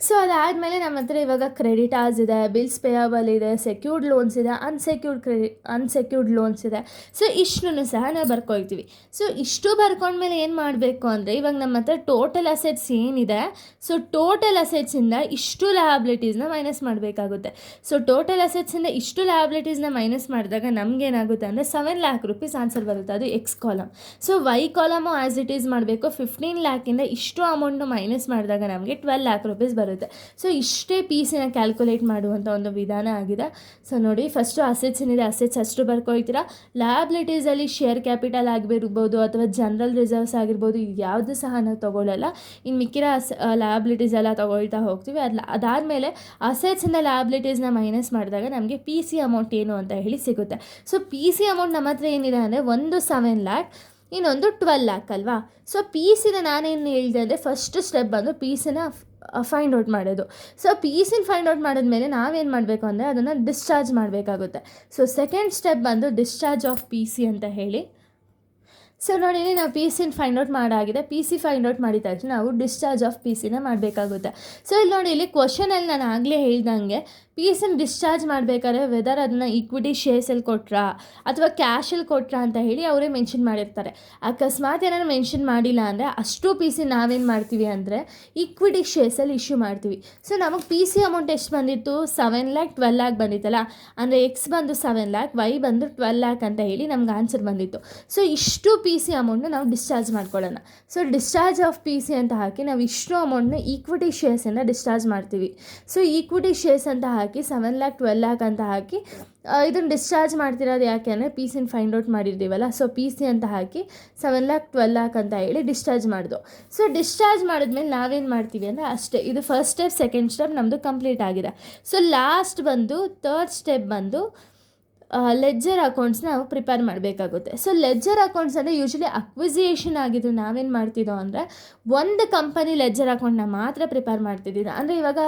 ಸೊ ಅದಾದಮೇಲೆ ನಮ್ಮ ಹತ್ರ ಇವಾಗ ಕ್ರೆಡಿಟರ್ಸ್ ಇದೆ, ಬಿಲ್ಸ್ ಪೇಯಬಲ್ ಇದೆ, ಸೆಕ್ಯೂರ್ಡ್ ಲೋನ್ಸ್ ಇದೆ, ಅನ್ಸೆಕ್ಯೂರ್ಡ್ ಲೋನ್ಸ್ ಇದೆ. ಸೊ ಇಷ್ಟನ್ನು ಸಹ ನಾವು ಬರ್ಕೊಳ್ತೀವಿ. ಸೊ ಇಷ್ಟು ಬರ್ಕೊಂಡ್ಮೇಲೆ ಏನು ಮಾಡಬೇಕು ಅಂದರೆ ಇವಾಗ ನಮ್ಮ ಹತ್ರ ಟೋಟಲ್ ಅಸೆಟ್ಸ್ ಏನಿದೆ, ಸೊ ಟೋಟಲ್ ಅಸೆಟ್ಸಿಂದ ಇಷ್ಟು ಲಯಬಿಲಿಟೀಸ್ನ ಮೈನಸ್ ಮಾಡಬೇಕಾಗುತ್ತೆ. ಸೊ ಟೋಟಲ್ ಅಸೆಟ್ಸಿಂದ ಇಷ್ಟು ಲಯಬಿಲಿಟೀಸ್ನ ಮೈನಸ್ ಮಾಡಿದಾಗ ನಮಗೇನಾಗುತ್ತೆ ಅಂದರೆ 7 ಲ್ಯಾಕ್ ರುಪೀಸ್ ಆನ್ಸರ್ ಬರುತ್ತೆ. ಅದು X column. So Y column as it is ಮಾಡಬೇಕು. 15 ಲ್ಯಾಕಿಂದ ಇಷ್ಟು ಅಮೌಂಟ್ನು ಮೈನಸ್ ಮಾಡಿದಾಗ ನಮಗೆ 12 ಲ್ಯಾಕ್ ರುಪೀಸ್ ಬರುತ್ತೆ. ಸೊ ಇಷ್ಟೇ ಪಿ ಸಿನ ಕ್ಯಾಲ್ಕುಲೇಟ್ ಮಾಡುವಂಥ ಒಂದು ವಿಧಾನ ಆಗಿದೆ. ಸೊ ನೋಡಿ ಫಸ್ಟು ಅಸೆಟ್ಸ್ ಏನಿದೆ ಅಸೆಟ್ಸ್ ಅಷ್ಟು ಬರ್ಕೊಳ್ತೀರಾ. ಲಯಬಿಲಿಟೀಸಲ್ಲಿ ಶೇರ್ ಕ್ಯಾಪಿಟಲ್ ಆಗಿರ್ಬೋದು ಅಥವಾ ಜನರಲ್ ರಿಸರ್ವ್ಸ್ ಆಗಿರ್ಬೋದು, ಯಾವುದು ಸಹ ನಾವು ತೊಗೊಳ್ಳಲ್ಲ. ಇನ್ನು ಮಿಕ್ಕಿರೋ ಲಯಬಿಲಿಟೀಸ್ ಎಲ್ಲ ತೊಗೊಳ್ತಾ ಹೋಗ್ತೀವಿ. ಅದಾದಮೇಲೆ ಅಸೆಟ್ಸಿಂದ ಲಯಬಿಲಿಟೀಸ್ನ ಮೈನಸ್ ಮಾಡಿದಾಗ ನಮಗೆ ಪಿ ಸಿ ಅಮೌಂಟ್ ಏನು ಅಂತ ಹೇಳಿ ಸಿಗುತ್ತೆ. ಸೊ ಪಿ ಸಿ ಅಮೌಂಟ್ ನಮ್ಮ ಹತ್ರ ಏನಿದೆ ಅಂದರೆ ಒಂದು 7 ಲ್ಯಾಕ್, ಇನ್ನೊಂದು 12 ಲ್ಯಾಕ್ ಅಲ್ವಾ. ಸೊ ಪಿ ಸಿನ ನಾನೇನು ಹೇಳಿದೆ ಅಂದರೆ ಫಸ್ಟ್ ಸ್ಟೆಪ್ ಬಂದು ಪಿ ಸಿನ ಫೈಂಡ್ ಔಟ್ ಮಾಡೋದು. ಸೊ ಪಿ ಸಿನ ಫೈಂಡ್ ಔಟ್ ಮಾಡಿದ್ಮೇಲೆ ನಾವೇನು ಮಾಡಬೇಕು ಅಂದರೆ ಅದನ್ನು ಡಿಸ್ಚಾರ್ಜ್ ಮಾಡಬೇಕಾಗುತ್ತೆ. ಸೊ ಸೆಕೆಂಡ್ ಸ್ಟೆಪ್ ಬಂದು ಡಿಸ್ಚಾರ್ಜ್ ಆಫ್ ಪಿ ಸಿ ಅಂತ ಹೇಳಿ. ಸೊ ನೋಡಿ, ನಾವು ಪಿ ಸಿನ ಫೈಂಡ್ ಔಟ್ ಮಾಡಾಗಿದೆ. ಪಿ ಸಿ ಫೈಂಡ್ ಔಟ್ ಮಾಡಿದ ತಕ್ಷಣ ನಾವು ಡಿಸ್ಚಾರ್ಜ್ ಆಫ್ ಪಿ ಸಿನ ಮಾಡಬೇಕಾಗುತ್ತೆ. ಸೊ ಇಲ್ಲಿ ನೋಡಿ, ಇಲ್ಲಿ ಕ್ವಶನಲ್ಲಿ ನಾನು ಆಗಲೇ ಹೇಳ್ದಂಗೆ ಪಿ ಸಿನ ಡಿಸ್ಚಾರ್ಜ್ ಮಾಡಬೇಕಾದ್ರೆ ವೆದರ್ ಅದನ್ನು ಈಕ್ವಿಟಿ ಶೇರ್ಸಲ್ಲಿ ಕೊಟ್ರಾ ಅಥವಾ ಕ್ಯಾಶಲ್ಲಿ ಕೊಟ್ರಾ ಅಂತ ಹೇಳಿ ಅವರೇ ಮೆನ್ಷನ್ ಮಾಡಿರ್ತಾರೆ. ಅಕಸ್ಮಾತ್ ಏನಾದ್ರು ಮೆನ್ಷನ್ ಮಾಡಿಲ್ಲ ಅಂದರೆ ಅಷ್ಟು ಪಿ ಸಿ ನಾವೇನು ಮಾಡ್ತೀವಿ ಅಂದರೆ ಈಕ್ವಿಟಿ ಶೇರ್ಸಲ್ಲಿ ಇಶ್ಯೂ ಮಾಡ್ತೀವಿ. ಸೊ ನಮಗೆ ಪಿ ಸಿ ಅಮೌಂಟ್ ಎಷ್ಟು ಬಂದಿತ್ತು? 7,12,00,000 ಬಂದಿತ್ತಲ್ಲ. ಅಂದರೆ ಎಕ್ಸ್ ಬಂದು 7,00,000, ವೈ ಬಂದು 12,00,000 ಅಂತ ಹೇಳಿ ನಮ್ಗೆ ಆನ್ಸರ್ ಬಂದಿತ್ತು. ಸೊ ಇಷ್ಟು ಪಿ ಸಿ ಅಮೌಂಟ್ನ ನಾವು ಡಿಸ್ಚಾರ್ಜ್ ಮಾಡ್ಕೊಳ್ಳೋಣ. So discharge of P C ಅಂತ ಹಾಕಿ ನಾವು ಇಷ್ಟು ಅಮೌಂಟ್ನ ಈಕ್ವಿಟಿ ಶೇರ್ಸಿಂದ ಡಿಸ್ಚಾರ್ಜ್ ಮಾಡ್ತೀವಿ. ಸೊ ಈಕ್ವಿಟಿ ಶೇರ್ಸ್ ಅಂತ ಹಾಕಿ 7,00,000, 12,00,000 ಅಂತ ಹಾಕಿ ಇದನ್ನು ಡಿಸ್ಚಾರ್ಜ್ ಮಾಡ್ತಿರೋದು ಯಾಕೆ ಅಂದರೆ ಪಿ ಸಿನ ಫೈಂಡ್ ಔಟ್ ಮಾಡಿರ್ತೀವಲ್ಲ. ಸೊ ಪಿ ಸಿ ಅಂತ ಹಾಕಿ 7,00,000, 12,00,000 ಅಂತ ಹೇಳಿ ಡಿಸ್ಚಾರ್ಜ್ ಮಾಡಿದ್ದು. ಸೊ ಡಿಸ್ಚಾರ್ಜ್ ಮಾಡಿದ್ಮೇಲೆ ನಾವೇನು ಮಾಡ್ತೀವಿ ಅಂದರೆ ಅಷ್ಟೇ, ಇದು ಫಸ್ಟ್ ಸ್ಟೆಪ್. ಸೆಕೆಂಡ್ ಸ್ಟೆಪ್ ನಮ್ಮದು ಕಂಪ್ಲೀಟ್ ಆಗಿದೆ. ಸೊ ಲಾಸ್ಟ್ ಬಂದು ಥರ್ಡ್ ಸ್ಟೆಪ್ ಬಂದು ಲೆಡ್ಜರ್ ಅಕೌಂಟ್ಸ್ನ ನಾವು ಪ್ರಿಪೇರ್ ಮಾಡಬೇಕಾಗುತ್ತೆ. ಸೊ ಲೆಡ್ಜರ್ ಅಕೌಂಟ್ಸ್ ಅಂದರೆ ಯೂಶ್ವಲಿ ಅಕ್ವಿಸಿಯೇಷನ್ ಆಗಿದ್ದು ನಾವೇನು ಮಾಡ್ತಿದ್ದೋ ಅಂದರೆ ಒಂದು ಕಂಪನಿ ಲೆಡ್ಜರ್ ಅಕೌಂಟ್ನ ಮಾತ್ರ ಪ್ರಿಪೇರ್ ಮಾಡ್ತಿದ್ದೀವಿ. ಅಂದರೆ ಇವಾಗ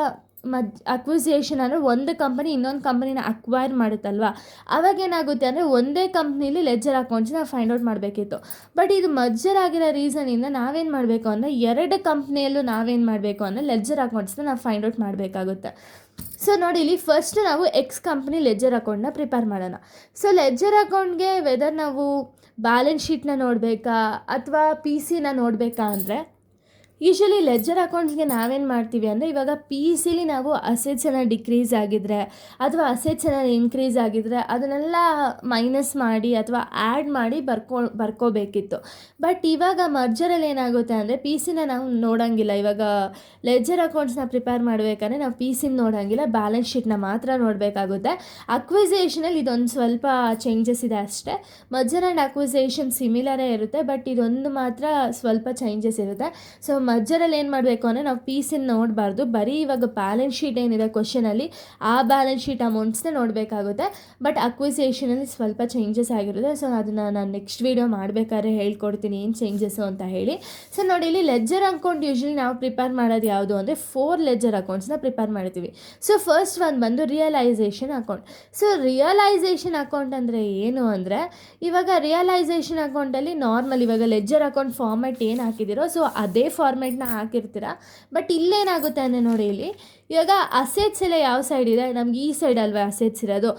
ಅಕ್ವಿಸಿಯೇಷನ್ ಅಂದರೆ ಒಂದು ಕಂಪನಿ ಇನ್ನೊಂದು ಕಂಪನಿನ ಅಕ್ವೈರ್ ಮಾಡುತ್ತಲ್ವ, ಅವಾಗೇನಾಗುತ್ತೆ ಅಂದರೆ ಒಂದೇ ಕಂಪ್ನೀಲಿ ಲೆಡ್ಜರ್ ಅಕೌಂಟ್ಸ್ನ ಫೈಂಡ್ ಔಟ್ ಮಾಡಬೇಕಿತ್ತು. ಬಟ್ ಇದು ಮರ್ಜರ್ ಆಗಿರೋ ರೀಸನಿಂದ ನಾವೇನು ಮಾಡಬೇಕು ಅಂದರೆ ಎರಡು ಕಂಪ್ನಿಯಲ್ಲೂ ನಾವೇನು ಮಾಡಬೇಕು ಅಂದರೆ ಲೆಡ್ಜರ್ ಅಕೌಂಟ್ಸ್ನ ನಾವು ಫೈಂಡ್ ಔಟ್ ಮಾಡಬೇಕಾಗುತ್ತೆ. ಸೊ ನೋಡಿ, ಇಲ್ಲಿ ಫಸ್ಟ್ ನಾವು ಎಕ್ಸ್ ಕಂಪ್ನಿ ಲೆಡ್ಜರ್ ಅಕೌಂಟ್ನ ಪ್ರಿಪೇರ್ ಮಾಡೋಣ. ಸೊ ಲೆಡ್ಜರ್ ಅಕೌಂಟ್ಗೆ ವೆದರ್ ನಾವು ಬ್ಯಾಲೆನ್ಸ್ ಶೀಟ್ನ ನೋಡಬೇಕಾ ಅಥವಾ ಪಿ ಸಿನ ನೋಡಬೇಕಾ ಅಂದರೆ ಯೂಶ್ವಲಿ ಲೆಡ್ಜರ್ ಅಕೌಂಟ್ಸ್ಗೆ ನಾವೇನು ಮಾಡ್ತೀವಿ ಅಂದರೆ ಇವಾಗ ಪಿ ಸಿಲಿ ನಾವು ಅಸೆಟ್ಸನ್ನು ಡಿಕ್ರೀಸ್ ಆಗಿದ್ದರೆ ಅಥವಾ ಅಸೆಟ್ಸನ್ನು ಇನ್ಕ್ರೀಸ್ ಆಗಿದ್ದರೆ ಅದನ್ನೆಲ್ಲ ಮೈನಸ್ ಮಾಡಿ ಅಥವಾ ಆ್ಯಡ್ ಮಾಡಿ ಬರ್ಕೋಬೇಕಿತ್ತು. ಬಟ್ ಇವಾಗ ಮರ್ಜರಲ್ಲಿ ಏನಾಗುತ್ತೆ ಅಂದರೆ ಪಿ ಸಿನ ನಾವು ನೋಡೋಂಗಿಲ್ಲ. ಇವಾಗ ಲೆಡ್ಜರ್ ಅಕೌಂಟ್ಸ್ನ ಪ್ರಿಪೇರ್ ಮಾಡಬೇಕಂದ್ರೆ ನಾವು ಪಿ ಸಿನ ನೋಡೋಂಗಿಲ್ಲ, ಬ್ಯಾಲೆನ್ಸ್ ಶೀಟ್ನ ಮಾತ್ರ ನೋಡಬೇಕಾಗುತ್ತೆ. ಅಕ್ವಿಸೇಷನಲ್ಲಿ ಇದೊಂದು ಸ್ವಲ್ಪ ಚೇಂಜಸ್ ಇದೆ ಅಷ್ಟೇ. ಮರ್ಜರ್ ಆ್ಯಂಡ್ ಅಕ್ವಿಸೇಷನ್ ಸಿಮಿಲರೇ ಇರುತ್ತೆ, ಬಟ್ ಇದೊಂದು ಮಾತ್ರ ಸ್ವಲ್ಪ ಚೇಂಜಸ್ ಇರುತ್ತೆ. ಸೊ ಮರ್ಜರಲ್ಲಿ ಏನು ಮಾಡಬೇಕು ಅಂದರೆ ನಾವು ಪಿ ಸಿನ ನೋಡಬಾರ್ದು, ಬರೀ ಇವಾಗ ಬ್ಯಾಲೆನ್ಸ್ ಶೀಟ್ ಏನಿದೆ ಕ್ವಶನಲ್ಲಿ ಆ ಬ್ಯಾಲೆನ್ಸ್ ಶೀಟ್ ಅಮೌಂಟ್ಸ್ನ ನೋಡಬೇಕಾಗುತ್ತೆ. ಬಟ್ ಅಕ್ವಿಸೇಷನಲ್ಲಿ ಸ್ವಲ್ಪ ಚೇಂಜಸ್ ಆಗಿರುತ್ತೆ. ಸೊ ಅದನ್ನು ನಾನು ನೆಕ್ಸ್ಟ್ ವೀಡಿಯೋ ಮಾಡಬೇಕಾದ್ರೆ ಹೇಳ್ಕೊಡ್ತೀನಿ ಏನು ಚೇಂಜಸ್ಸು ಅಂತ ಹೇಳಿ. ಸೊ ನೋಡಿ, ಇಲ್ಲಿ ಲೆಡ್ಜರ್ ಅಕೌಂಟ್ ಯೂಶ್ವಲಿ ನಾವು ಪ್ರಿಪೇರ್ ಮಾಡೋದು ಯಾವುದು ಅಂದರೆ 4 ಲೆಡ್ಜರ್ ಅಕೌಂಟ್ಸ್ನ ಪ್ರಿಪೇರ್ ಮಾಡ್ತೀವಿ. ಸೊ ಫಸ್ಟ್ ಒಂದು ಬಂದು realisation account. So realisation account ಅಂದರೆ ಏನು ಅಂದರೆ ಇವಾಗ ರಿಯಲೈಸೇಷನ್ ಅಕೌಂಟಲ್ಲಿ ನಾರ್ಮಲ್ ಇವಾಗ ಲೆಡ್ಜರ್ ಅಕೌಂಟ್ ಫಾರ್ಮೆಟ್ ಏನು ಹಾಕಿದ್ದೀರೋ ಸೊ ಅದೇ ಫಾರ್ಮೆಟ್ನ ಹಾಕಿರ್ತೀರ. ಬಟ್ ಇಲ್ಲೇನಾಗುತ್ತೆ ಅಂದರೆ ನೋಡಿ, ಇಲ್ಲಿ ಇವಾಗ ಅಸೆಟ್ಸ್ ಎಲ್ಲ ಯಾವ ಸೈಡ್ ಇದೆ, ನಮ್ಗೆ ಈ ಸೈಡ್ ಅಲ್ವಾ ಅಸೆಟ್ಸ್ ಇರೋದು.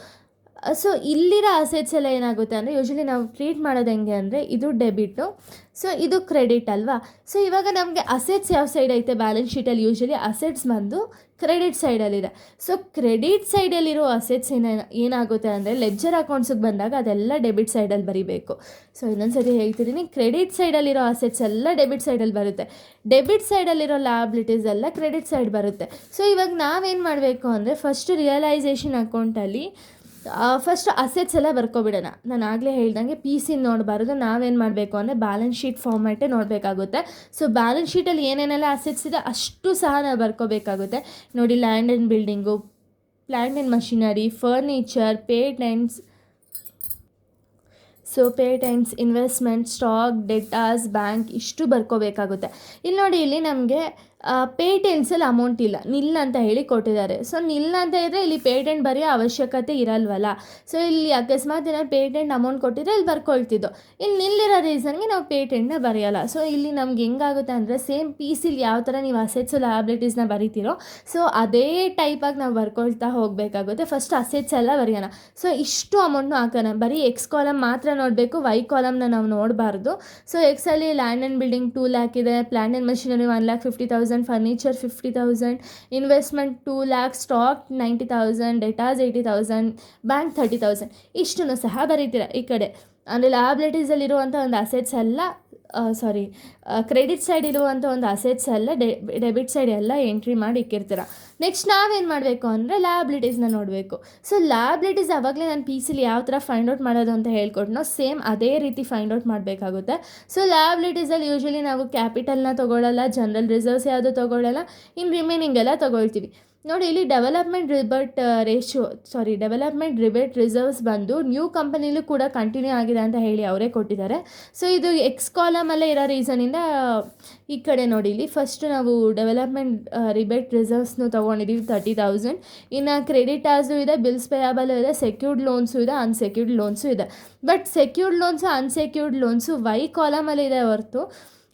ಸೊ ಇಲ್ಲಿರೋ ಅಸೆಟ್ಸ್ ಎಲ್ಲ ಏನಾಗುತ್ತೆ ಅಂದರೆ ಯೂಶ್ವಲಿ ನಾವು ಟ್ರೀಟ್ ಮಾಡೋದು ಹೆಂಗೆ ಅಂದರೆ ಇದು ಡೆಬಿಟು, ಸೊ ಇದು ಕ್ರೆಡಿಟ್ ಅಲ್ವಾ. ಸೊ ಇವಾಗ ನಮಗೆ ಅಸೆಟ್ಸ್ ಯಾವ ಸೈಡ್ ಐತೆ ಬ್ಯಾಲೆನ್ಸ್ ಶೀಟಲ್ಲಿ ಯೂಶ್ವಲಿ ಅಸೆಟ್ಸ್ ಬಂದು ಕ್ರೆಡಿಟ್ ಸೈಡಲ್ಲಿದೆ. ಸೊ ಕ್ರೆಡಿಟ್ ಸೈಡಲ್ಲಿರೋ ಅಸೆಟ್ಸ್ ಏನಾಗುತ್ತೆ ಅಂದರೆ ಲೆಡ್ಜರ್ ಅಕೌಂಟ್ಸಿಗೆ ಬಂದಾಗ ಅದೆಲ್ಲ ಡೆಬಿಟ್ ಸೈಡಲ್ಲಿ ಬರೀಬೇಕು. ಸೊ ಇನ್ನೊಂದು ಸರಿ ಹೇಳ್ತಿದ್ದೀನಿ, ಕ್ರೆಡಿಟ್ ಸೈಡಲ್ಲಿರೋ ಅಸೆಟ್ಸ್ ಎಲ್ಲ ಡೆಬಿಟ್ ಸೈಡಲ್ಲಿ ಬರುತ್ತೆ, ಡೆಬಿಟ್ ಸೈಡಲ್ಲಿರೋ ಲ್ಯಾಬಿಲಿಟೀಸ್ ಎಲ್ಲ ಕ್ರೆಡಿಟ್ ಸೈಡ್ ಬರುತ್ತೆ. ಸೊ ಇವಾಗ ನಾವೇನು ಮಾಡಬೇಕು ಅಂದರೆ ಫಸ್ಟ್ ರಿಯಲೈಸೇಷನ್ ಅಕೌಂಟಲ್ಲಿ ಫಸ್ಟ್ ಅಸೆಟ್ಸ್ ಎಲ್ಲ ಬರ್ಕೊಬಿಡೋಣ. ನಾನು ಆಗಲೇ ಹೇಳ್ದಂಗೆ ಪಿ ಸಿ ನೋಡಬಾರ್ದು, ನಾವೇನು ಮಾಡಬೇಕು ಅಂದರೆ ಬ್ಯಾಲೆನ್ಸ್ ಶೀಟ್ ಫಾರ್ಮ್ಯಾಟೇ ನೋಡಬೇಕಾಗುತ್ತೆ. ಸೊ ಬ್ಯಾಲೆನ್ಸ್ ಶೀಟಲ್ಲಿ ಏನೇನೆಲ್ಲ ಅಸೆಟ್ಸ್ ಇದೆ ಅಷ್ಟು ಸಹ ನಾವು ಬರ್ಕೋಬೇಕಾಗುತ್ತೆ. ನೋಡಿ, land and building, plant and machinery, furniture, patents, so patents, investment, stock, debtors, bank ಇಷ್ಟು ಬರ್ಕೋಬೇಕಾಗುತ್ತೆ. ಇಲ್ಲಿ ನೋಡಿ, ಇಲ್ಲಿ ನಮಗೆ ಪೇಟೆಂಟ್ಸಲ್ಲಿ ಅಮೌಂಟ್ ಇಲ್ಲ, ನಿಲ್ ಅಂತ ಹೇಳಿ ಕೊಟ್ಟಿದ್ದಾರೆ. ಸೊ ನಿಲ್ ಅಂತ ಇದ್ದರೆ ಇಲ್ಲಿ ಪೇಟೆಂಟ್ ಬರೆಯೋ ಅವಶ್ಯಕತೆ ಇರಲ್ವಲ್ಲ. ಸೊ ಇಲ್ಲಿ ಅಕಸ್ಮಾತ್ ಏನಾದ್ರು ಪೇಟೆಂಟ್ ಅಮೌಂಟ್ ಕೊಟ್ಟಿದ್ರೆ ಇಲ್ಲಿ ಬರ್ಕೊಳ್ತಿದ್ದು, ಇಲ್ಲಿ ನಿಲ್ಲಿರೋ ರೀಸನ್ಗೆ ನಾವು ಪೇಟೆಂಟ್ನ ಬರೆಯೋಲ್ಲ. ಸೊ ಇಲ್ಲಿ ನಮ್ಗೆ ಹೆಂಗಾಗುತ್ತೆ ಅಂದರೆ ಸೇಮ್ ಪಿ ಸಿಲಿ ಯಾವ ಥರ ನೀವು ಅಸೆಟ್ಸು ಲಯಬಿಲಿಟೀಸ್ನ ಬರಿತೀರೋ ಸೊ ಅದೇ ಟೈಪಾಗಿ ನಾವು ಬರ್ಕೊಳ್ತಾ ಹೋಗಬೇಕಾಗುತ್ತೆ. ಫಸ್ಟ್ ಅಸೆಟ್ಸ್ ಎಲ್ಲ ಬರೆಯೋಣ. ಸೊ ಇಷ್ಟು ಅಮೌಂಟ್ನು ಹಾಕೋಣ, ಬರೀ ಎಕ್ಸ್ ಕಾಲಮ್ ಮಾತ್ರ ನೋಡಬೇಕು, ವೈ ಕಾಲಮ್ನ ನಾವು ನೋಡಬಾರ್ದು. ಸೊ ಎಕ್ಸಲ್ಲಿ ಲ್ಯಾಂಡ್ ಆ್ಯಂಡ್ ಬಿಲ್ಡಿಂಗ್ 2 lakh ಇದೆ, plant and machinery 1,50,000, furniture 50,000, investment 2 lakh, stock 90,000, debtors 80,000, bank 30,000 ಇಷ್ಟನ್ನು ಸಹ ಬರೀತೀರ ಈ ಕಡೆ. ಅಂದರೆ ಲಯಬಿಲಿಟೀಸಲ್ಲಿರುವಂಥ ಒಂದು ಅಸೆಟ್ಸ್ ಎಲ್ಲ ಕ್ರೆಡಿಟ್ ಸೈಡ್ ಇರುವಂಥ ಒಂದು ಅಸೆಟ್ಸ್ ಎಲ್ಲ ಡೆಬಿಟ್ ಸೈಡ್ ಎಲ್ಲ ಎಂಟ್ರಿ ಮಾಡಿ ಇಕ್ಕಿರ್ತೀರ. ನೆಕ್ಸ್ಟ್ ನಾವೇನು ಮಾಡಬೇಕು ಅಂದರೆ ಲಯಬಿಲಿಟೀಸ್ನ ನೋಡಬೇಕು. ಸೊ ಲಯಬಿಲಿಟೀಸ್ ಆವಾಗಲೇ ನಾನು ಪಿ ಸಿಲಿ ಯಾವ ಥರ ಫೈಂಡ್ ಔಟ್ ಮಾಡೋದು ಅಂತ ಹೇಳ್ಕೊಟ್ನೋ ಸೇಮ್ ಅದೇ ರೀತಿ ಫೈಂಡ್ ಔಟ್ ಮಾಡಬೇಕಾಗುತ್ತೆ. ಸೊ ಲಯಬಿಲಿಟೀಸಲ್ಲಿ ಯೂಶ್ವಲಿ ನಾವು ಕ್ಯಾಪಿಟಲ್ನ ತೊಗೊಳ್ಳಲ್ಲ, ಜನರಲ್ ರಿಸರ್ವ್ಸ್ ಯಾವುದು ತೊಗೊಳ್ಳಲ್ಲ, ಇನ್ನು ರಿಮೈನಿಂಗ್ ಎಲ್ಲ ತೊಗೊಳ್ತೀವಿ. ನೋಡಿ ಇಲ್ಲಿ ಡೆವಲಪ್ಮೆಂಟ್ ರಿಬೇಟ್ ರಿಸರ್ವ್ಸ್ ಬಂದು ನ್ಯೂ ಕಂಪನಿಲೂ ಕೂಡ ಕಂಟಿನ್ಯೂ ಆಗಿದೆ ಅಂತ ಹೇಳಿ ಅವರೇ ಕೊಟ್ಟಿದ್ದಾರೆ. ಸೊ ಇದು ಎಕ್ಸ್ ಕಾಲಮಲ್ಲೇ ಇರೋ ರೀಸನಿಂದ ಈ ಕಡೆ ನೋಡಿ ಇಲ್ಲಿ ಫಸ್ಟ್ ನಾವು ಡೆವಲಪ್ಮೆಂಟ್ ರಿಬೇಟ್ ರಿಸರ್ವ್ಸ್ನು ತೊಗೊಂಡಿದ್ದೀವಿ 30,000. ಇನ್ನು ಕ್ರೆಡಿಟಾರ್ಸು ಇದೆ, ಬಿಲ್ಸ್ ಪೇಯಬಲು ಇದೆ, ಸೆಕ್ಯೂರ್ಡ್ ಲೋನ್ಸು ಇದೆ, ಅನ್ಸೆಕ್ಯೂರ್ಡ್ ಲೋನ್ಸು ಇದೆ. But secured loans unsecured loans Y ಕಾಲಮಲ್ಲಿ ಇದೆ ಹೊರತು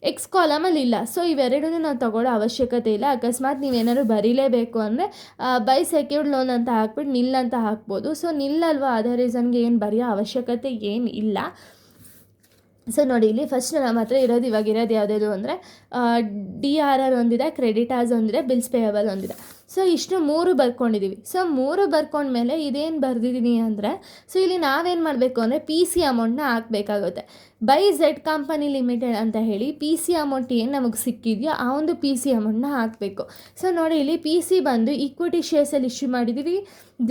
ಎಕ್ಸ್ ಕಾಲಮಲ್ಲಿ ಇಲ್ಲ. ಸೊ ಇವೆರಡನ್ನೂ ನಾವು ತೊಗೊಳ್ಳೋ ಅವಶ್ಯಕತೆ ಇಲ್ಲ. ಅಕಸ್ಮಾತ್ ನೀವೇನಾದ್ರು ಬರೀಲೇಬೇಕು ಅಂದರೆ ಬೈ ಸೆಕ್ಯೂರ್ಡ್ ಲೋನ್ ಅಂತ ಹಾಕ್ಬಿಟ್ಟು ನಿಲ್ ಅಂತ ಹಾಕ್ಬೋದು. ಸೊ ನಿಲ್ಲಲ್ವಾ, ಅದೇ ರೀಸನ್ಗೆ ಏನು ಬರೆಯೋ ಅವಶ್ಯಕತೆ ಏನು ಇಲ್ಲ. ಸೊ ನೋಡಿ ಇಲ್ಲಿ ಫಸ್ಟ್ ನಮ್ಮ ಹತ್ರ ಇರೋದು ಯಾವುದೇದು ಅಂದರೆ DRR ಒಂದಿದೆ, ಕ್ರೆಡಿಟಾರ್ಸ್ ಒಂದಿದೆ, ಬಿಲ್ಸ್ ಪೇಯಬಲ್ ಒಂದಿದೆ. ಸೊ ಇಷ್ಟು 3 ಬರ್ಕೊಂಡಿದ್ದೀವಿ. ಸೊ 3 ಬರ್ಕೊಂಡ್ಮೇಲೆ ಇದೇನು ಬರೆದಿದ್ದೀನಿ ಅಂದರೆ, ಸೊ ಇಲ್ಲಿ ನಾವೇನು ಮಾಡಬೇಕು ಅಂದರೆ PC ಅಮೌಂಟ್ನ ಹಾಕಬೇಕಾಗುತ್ತೆ. ಬೈ ಝೆಡ್ ಕಂಪನಿ ಲಿಮಿಟೆಡ್ ಅಂತ ಹೇಳಿ PC ಅಮೌಂಟ್ ಏನು ನಮಗೆ ಸಿಕ್ಕಿದೆಯೋ ಆ ಒಂದು PC ಅಮೌಂಟ್ನ ಹಾಕಬೇಕು. ಸೊ ನೋಡಿ ಇಲ್ಲಿ PC ಬಂದು ಈಕ್ವಿಟಿ ಶೇರ್ಸಲ್ಲಿ ಇಶ್ಯೂ ಮಾಡಿದ್ದೀವಿ.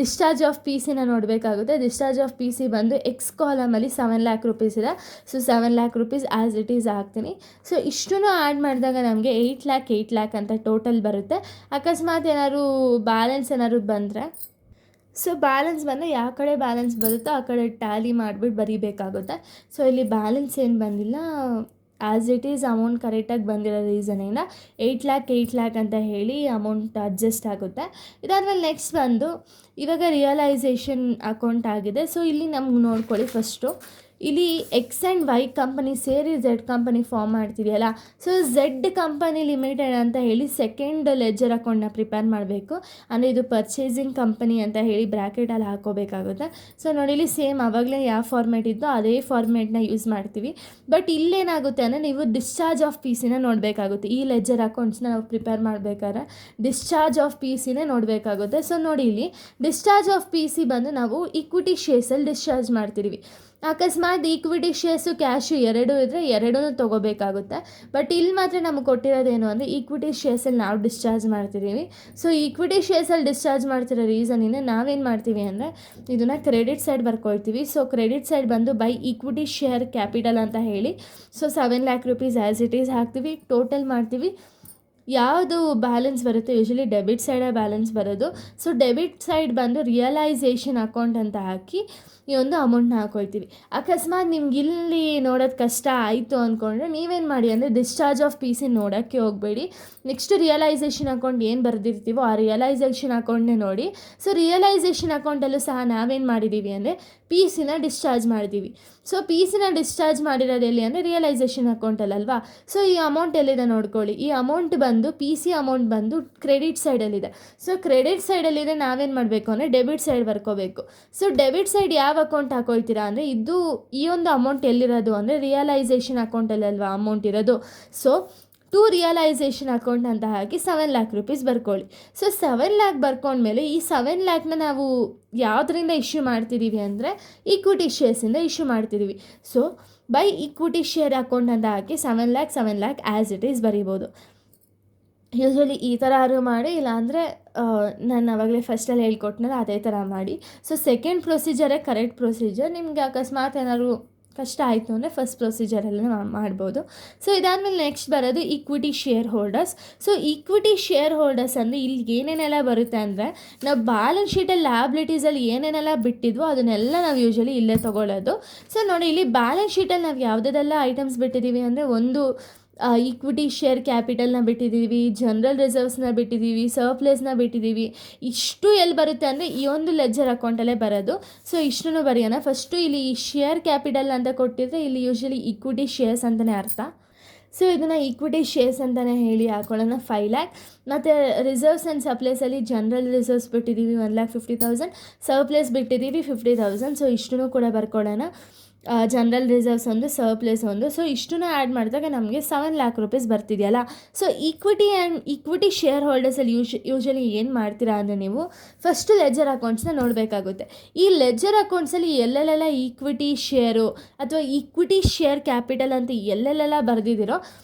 ಡಿಸ್ಚಾರ್ಜ್ ಆಫ್ PC ನೋಡಬೇಕಾಗುತ್ತೆ. ಡಿಸ್ಚಾರ್ಜ್ ಆಫ್ PC ಬಂದು ಎಕ್ಸ್ ಕಾಲಮಲ್ಲಿ 7 lakh rupees ಇದೆ. So 7 lakh rupees as it is ಹಾಕ್ತೀನಿ. ಸೊ ಇಷ್ಟನ್ನು ಆ್ಯಡ್ ಮಾಡಿದಾಗ ನಮಗೆ 8 lakh ಅಂತ ಟೋಟಲ್ ಬರುತ್ತೆ. ಅಕಸ್ಮಾತ್ ಏನಾದ್ರು ಬ್ಯಾಲೆನ್ಸ್ ಏನಾದ್ರು ಬಂದರೆ, ಸೊ ಬ್ಯಾಲೆನ್ಸ್ ಬಂದರೆ ಯಾವ ಕಡೆ ಬ್ಯಾಲೆನ್ಸ್ ಬರುತ್ತೋ ಆ ಕಡೆ ಟ್ಯಾಲಿ ಮಾಡಿಬಿಟ್ಟು ಬರೀಬೇಕಾಗುತ್ತೆ. ಸೊ ಇಲ್ಲಿ ಬ್ಯಾಲೆನ್ಸ್ ಏನು ಬಂದಿಲ್ಲ, ಆ್ಯಸ್ ಇಟ್ ಈಸ್ ಅಮೌಂಟ್ ಕರೆಕ್ಟಾಗಿ ಬಂದಿರೋ ರೀಸನಿಂದ 8 lakh ಅಂತ ಹೇಳಿ ಅಮೌಂಟ್ ಅಡ್ಜಸ್ಟ್ ಆಗುತ್ತೆ. ಇದಾದಮೇಲೆ ನೆಕ್ಸ್ಟ್ ಬಂದು ಇವಾಗ ರಿಯಲೈಸೇಷನ್ ಅಕೌಂಟ್ ಆಗಿದೆ. ಸೊ ಇಲ್ಲಿ ನಮ್ಗೆ ನೋಡ್ಕೊಳ್ಳಿ ಫಸ್ಟು ಇಲ್ಲಿ ಎಕ್ಸ್ ಆ್ಯಂಡ್ ವೈ ಕಂಪನಿ ಸೇರಿ ಝೆಡ್ ಕಂಪನಿ ಫಾರ್ಮ್ ಮಾಡ್ತಿದೆಯಲ್ಲ. ಸೊ ಝೆಡ್ ಕಂಪನಿ ಲಿಮಿಟೆಡ್ ಅಂತ ಹೇಳಿ ಸೆಕೆಂಡ್ ಲೆಜರ್ ಅಕೌಂಟ್ನ ಪ್ರಿಪೇರ್ ಮಾಡಬೇಕು. ಅಂದರೆ ಇದು ಪರ್ಚೇಸಿಂಗ್ ಕಂಪನಿ ಅಂತ ಹೇಳಿ ಬ್ರ್ಯಾಕೆಟಲ್ಲಿ ಹಾಕೋಬೇಕಾಗುತ್ತೆ. ಸೊ ನೋಡಿ ಇಲ್ಲಿ ಸೇಮ್ ಆವಾಗಲೇ ಯಾವ ಫಾರ್ಮೇಟ್ ಇದ್ದೋ ಅದೇ ಫಾರ್ಮೇಟ್ನ ಯೂಸ್ ಮಾಡ್ತೀವಿ. ಬಟ್ ಇಲ್ಲೇನಾಗುತ್ತೆ ಅಂದರೆ ನೀವು ಡಿಸ್ಚಾರ್ಜ್ ಆಫ್ PC ನೋಡಬೇಕಾಗುತ್ತೆ. ಈ ಲೆಜರ್ ಅಕೌಂಟ್ಸ್ನ ನಾವು ಪ್ರಿಪೇರ್ ಮಾಡಬೇಕಾದ್ರೆ ಡಿಸ್ಚಾರ್ಜ್ ಆಫ್ PC ನೋಡಬೇಕಾಗುತ್ತೆ. ಸೊ ನೋಡಿ ಇಲ್ಲಿ ಡಿಸ್ಚಾರ್ಜ್ ಆಫ್ PC ಬಂದು ನಾವು ಈಕ್ವಿಟಿ ಶೇರ್ಸಲ್ಲಿ ಡಿಸ್ಚಾರ್ಜ್ ಮಾಡ್ತಿದ್ದೀವಿ. ಅಕಸ್ಮಾತ್ ಈಕ್ವಿಟಿ ಶೇರ್ಸು ಕ್ಯಾಶು ಎರಡೂ ಇದ್ದರೆ ಎರಡೂ ತೊಗೋಬೇಕಾಗುತ್ತೆ. ಬಟ್ ಇಲ್ಲಿ ಮಾತ್ರ ನಮಗೆ ಕೊಟ್ಟಿರೋದೇನು ಅಂದರೆ ಈಕ್ವಿಟಿ ಶೇರ್ಸಲ್ಲಿ ನಾವು ಡಿಸ್ಚಾರ್ಜ್ ಮಾಡ್ತಿದ್ದೀವಿ. ಸೊ ಈಕ್ವಿಟಿ ಶೇರ್ಸಲ್ಲಿ ಡಿಸ್ಚಾರ್ಜ್ ಮಾಡ್ತಿರೋ ರೀಸನಿಂದ ನಾವೇನು ಮಾಡ್ತೀವಿ ಅಂದರೆ ಇದನ್ನು ಕ್ರೆಡಿಟ್ ಸೈಡ್ ಬರ್ಕೊಳ್ತೀವಿ. ಸೊ ಕ್ರೆಡಿಟ್ ಸೈಡ್ ಬಂದು ಬೈ ಈಕ್ವಿಟಿ ಶೇರ್ ಕ್ಯಾಪಿಟಲ್ ಅಂತ ಹೇಳಿ so 7 lakh rupees as it is ಹಾಕ್ತೀವಿ. ಟೋಟಲ್ ಮಾಡ್ತೀವಿ. ಯಾವುದು ಬ್ಯಾಲೆನ್ಸ್ ಬರುತ್ತೆ, ಯೂಶ್ವಲಿ ಡೆಬಿಟ್ ಸೈಡೇ ಬ್ಯಾಲೆನ್ಸ್ ಬರೋದು. ಸೊ ಡೆಬಿಟ್ ಸೈಡ್ ಬಂದು ರಿಯಲೈಸೇಷನ್ ಅಕೌಂಟ್ ಅಂತ ಹಾಕಿ ಈ ಒಂದು ಅಮೌಂಟ್ನ ಹಾಕೊಳ್ತೀವಿ. ಅಕಸ್ಮಾತ್ ನಿಮ್ಗೆ ಇಲ್ಲಿ ನೋಡೋದು ಕಷ್ಟ ಆಯಿತು ಅಂದ್ಕೊಂಡ್ರೆ ನೀವೇನು ಮಾಡಿ ಅಂದರೆ ಡಿಸ್ಚಾರ್ಜ್ ಆಫ್ PC ನೋಡೋಕ್ಕೆ ಹೋಗಬೇಡಿ. ನೆಕ್ಸ್ಟ್ ರಿಯಲೈಸೇಷನ್ ಅಕೌಂಟ್ ಏನು ಬರೆದಿರ್ತೀವೋ ಆ ರಿಯಲೈಸೇಷನ್ ಅಕೌಂಟ್ನೇ ನೋಡಿ. ಸೊ ರಿಯಲೈಸೇಷನ್ ಅಕೌಂಟಲ್ಲೂ ಸಹ ನಾವೇನು ಮಾಡಿದ್ದೀವಿ ಅಂದರೆ PC ಡಿಸ್ಚಾರ್ಜ್ ಮಾಡಿದ್ದೀವಿ. ಸೊ PC ಡಿಸ್ಚಾರ್ಜ್ ಮಾಡಿರೋದು ಎಲ್ಲಿ ಅಂದರೆ ರಿಯಲೈಸೇಷನ್ ಅಕೌಂಟಲ್ಲಲ್ವಾ. ಸೊ ಈ ಅಮೌಂಟ್ ಎಲ್ಲಿದೆ ನೋಡ್ಕೊಳ್ಳಿ. ಈ ಅಮೌಂಟ್ ಬಂದು PC ಅಮೌಂಟ್ ಬಂದು ಕ್ರೆಡಿಟ್ ಸೈಡಲ್ಲಿದೆ. ಸೊ ಕ್ರೆಡಿಟ್ ಸೈಡಲ್ಲಿದೆ, ನಾವೇನು ಮಾಡಬೇಕು ಅಂದರೆ ಡೆಬಿಟ್ ಸೈಡ್ ಬರ್ಕೋಬೇಕು. ಸೊ ಡೆಬಿಟ್ ಸೈಡ್ ಯಾವ ಅಕೌಂಟ್ ಹಾಕೊಳ್ತೀರಾ ಅಂದರೆ ಇದು ಈ ಒಂದು ಅಮೌಂಟ್ ಎಲ್ಲಿರೋದು ಅಂದರೆ ರಿಯಲೈಸೇಷನ್ ಅಕೌಂಟಲ್ಲಲ್ವಾ ಅಮೌಂಟ್ ಇರೋದು. ಸೊ ಟು ರಿಯಲೈಸೇಷನ್ ಅಕೌಂಟ್ ಅಂತ ಹಾಕಿ 7 lakh rupees ಬರ್ಕೊಳ್ಳಿ. ಸೊ 7 lakh ಬರ್ಕೊಂಡ್ಮೇಲೆ ಈ 7 lakhನ ನಾವು ಯಾವುದರಿಂದ ಇಶ್ಯೂ ಮಾಡ್ತಿದ್ದೀವಿ ಅಂದರೆ ಈಕ್ವಿಟಿ ಶೇರ್ಸಿಂದ ಇಶ್ಯೂ ಮಾಡ್ತಿದ್ದೀವಿ. So by equity share account ಅಂತ ಹಾಕಿ 7 lakh ಆ್ಯಸ್ ಇಟ್ ಈಸ್ ಬರಿಬೋದು. ಯೂಶ್ವಲಿ ಈ ಥರ ಮಾಡಿ, ಇಲ್ಲಾಂದರೆ ನಾನು ಆವಾಗಲೇ ಫಸ್ಟಲ್ಲಿ ಹೇಳ್ಕೊಟ್ನಲ್ಲ ಅದೇ ಥರ ಮಾಡಿ. ಸೊ ಸೆಕೆಂಡ್ ಪ್ರೊಸೀಜರೇ ಕರೆಕ್ಟ್ ಪ್ರೊಸೀಜರ್. ನಿಮಗೆ ಅಕಸ್ಮಾತ್ ಏನಾದ್ರು ಕಷ್ಟ ಆಯಿತು ಅಂದರೆ ಫಸ್ಟ್ ಪ್ರೊಸೀಜರಲ್ಲೇ ಮಾಡ್ಬೋದು. ಸೊ ಇದಾದಮೇಲೆ ನೆಕ್ಸ್ಟ್ ಬರೋದು equity share holders. So equity share holders ಅಂದರೆ ಇಲ್ಲಿ ಏನೇನೆಲ್ಲ ಬರುತ್ತೆ ಅಂದರೆ ನಾವು ಬ್ಯಾಲೆನ್ಸ್ ಶೀಟಲ್ಲಿ ಲ್ಯಾಬಿಲಿಟೀಸಲ್ಲಿ ಏನೇನೆಲ್ಲ ಬಿಟ್ಟಿದ್ವೋ ಅದನ್ನೆಲ್ಲ ನಾವು ಯೂಶ್ವಲಿ ಇಲ್ಲೇ ತೊಗೊಳ್ಳೋದು. ಸೊ ನೋಡಿ ಇಲ್ಲಿ ಬ್ಯಾಲೆನ್ಸ್ ಶೀಟಲ್ಲಿ ನಾವು ಯಾವುದೆಲ್ಲ ಐಟಮ್ಸ್ ಬಿಟ್ಟಿದ್ದೀವಿ ಅಂದರೆ ಒಂದು ಈಕ್ವಿಟಿ ಶೇರ್ ಕ್ಯಾಪಿಟಲ್ನ ಬಿಟ್ಟಿದ್ದೀವಿ, ಜನರಲ್ ರಿಸರ್ವ್ಸ್ನ ಬಿಟ್ಟಿದ್ದೀವಿ, ಸರ್ಪ್ಲೇಸ್ನ ಬಿಟ್ಟಿದ್ದೀವಿ. ಇಷ್ಟು ಎಲ್ಲಿ ಬರುತ್ತೆ ಅಂದರೆ ಈ ಒಂದು ಲೆಜರ್ ಅಕೌಂಟಲ್ಲೇ ಬರೋದು. ಸೊ ಇಷ್ಟನ್ನು ಬರೆಯೋಣ. ಫಸ್ಟು ಇಲ್ಲಿ ಶೇರ್ ಕ್ಯಾಪಿಟಲ್ ಅಂತ ಕೊಟ್ಟಿದ್ರೆ ಇಲ್ಲಿ ಯೂಶ್ವಲಿ ಈಕ್ವಿಟಿ ಶೇರ್ಸ್ ಅಂತಲೇ ಅರ್ಥ. ಸೊ ಇದನ್ನು ಈಕ್ವಿಟಿ ಶೇರ್ಸ್ ಅಂತಲೇ ಹೇಳಿ ಹಾಕೊಳ್ಳೋಣ 5 lakh. ಮತ್ತು ರಿಸರ್ವ್ಸ್ ಆ್ಯಂಡ್ ಸರ್ಪ್ಲೇಸಲ್ಲಿ ಜನರಲ್ ರಿಸರ್ವ್ಸ್ ಬಿಟ್ಟಿದ್ದೀವಿ 1,50,000, ಸರ್ಪ್ಲೇಸ್ ಬಿಟ್ಟಿದ್ದೀವಿ 50,000. ಸೊ ಇಷ್ಟನ್ನು ಕೂಡ ಬರ್ಕೊಳ್ಳೋಣ. ಜನರಲ್ ರಿಸರ್ವ್ಸ್ ಒಂದು, ಸರ್ಪ್ಲೇಸ್ ಒಂದು. ಸೊ ಇಷ್ಟನ್ನು ಆ್ಯಡ್ ಮಾಡಿದಾಗ ನಮಗೆ 7 lakh rupees ಬರ್ತಿದೆಯಲ್ಲ. ಸೊ ಈಕ್ವಿಟಿ ಶೇರ್ ಹೋಲ್ಡರ್ಸಲ್ಲಿ ಯೂಶ್ವಲಿ ಏನು ಮಾಡ್ತೀರಾ ಅಂದರೆ ನೀವು ಫಸ್ಟ್ ಲೆಜರ್ ಅಕೌಂಟ್ಸ್ನ ನೋಡಬೇಕಾಗುತ್ತೆ. ಈ ಲೆಜರ್ ಅಕೌಂಟ್ಸಲ್ಲಿ ಎಲ್ಲೆಲ್ಲೆಲ್ಲ ಈಕ್ವಿಟಿ ಶೇರು ಅಥವಾ ಈಕ್ವಿಟಿ ಶೇರ್ ಕ್ಯಾಪಿಟಲ್ ಅಂತ ಎಲ್ಲೆಲ್ಲೆಲ್ಲ ಬರೆದಿದ್ದೀರೋ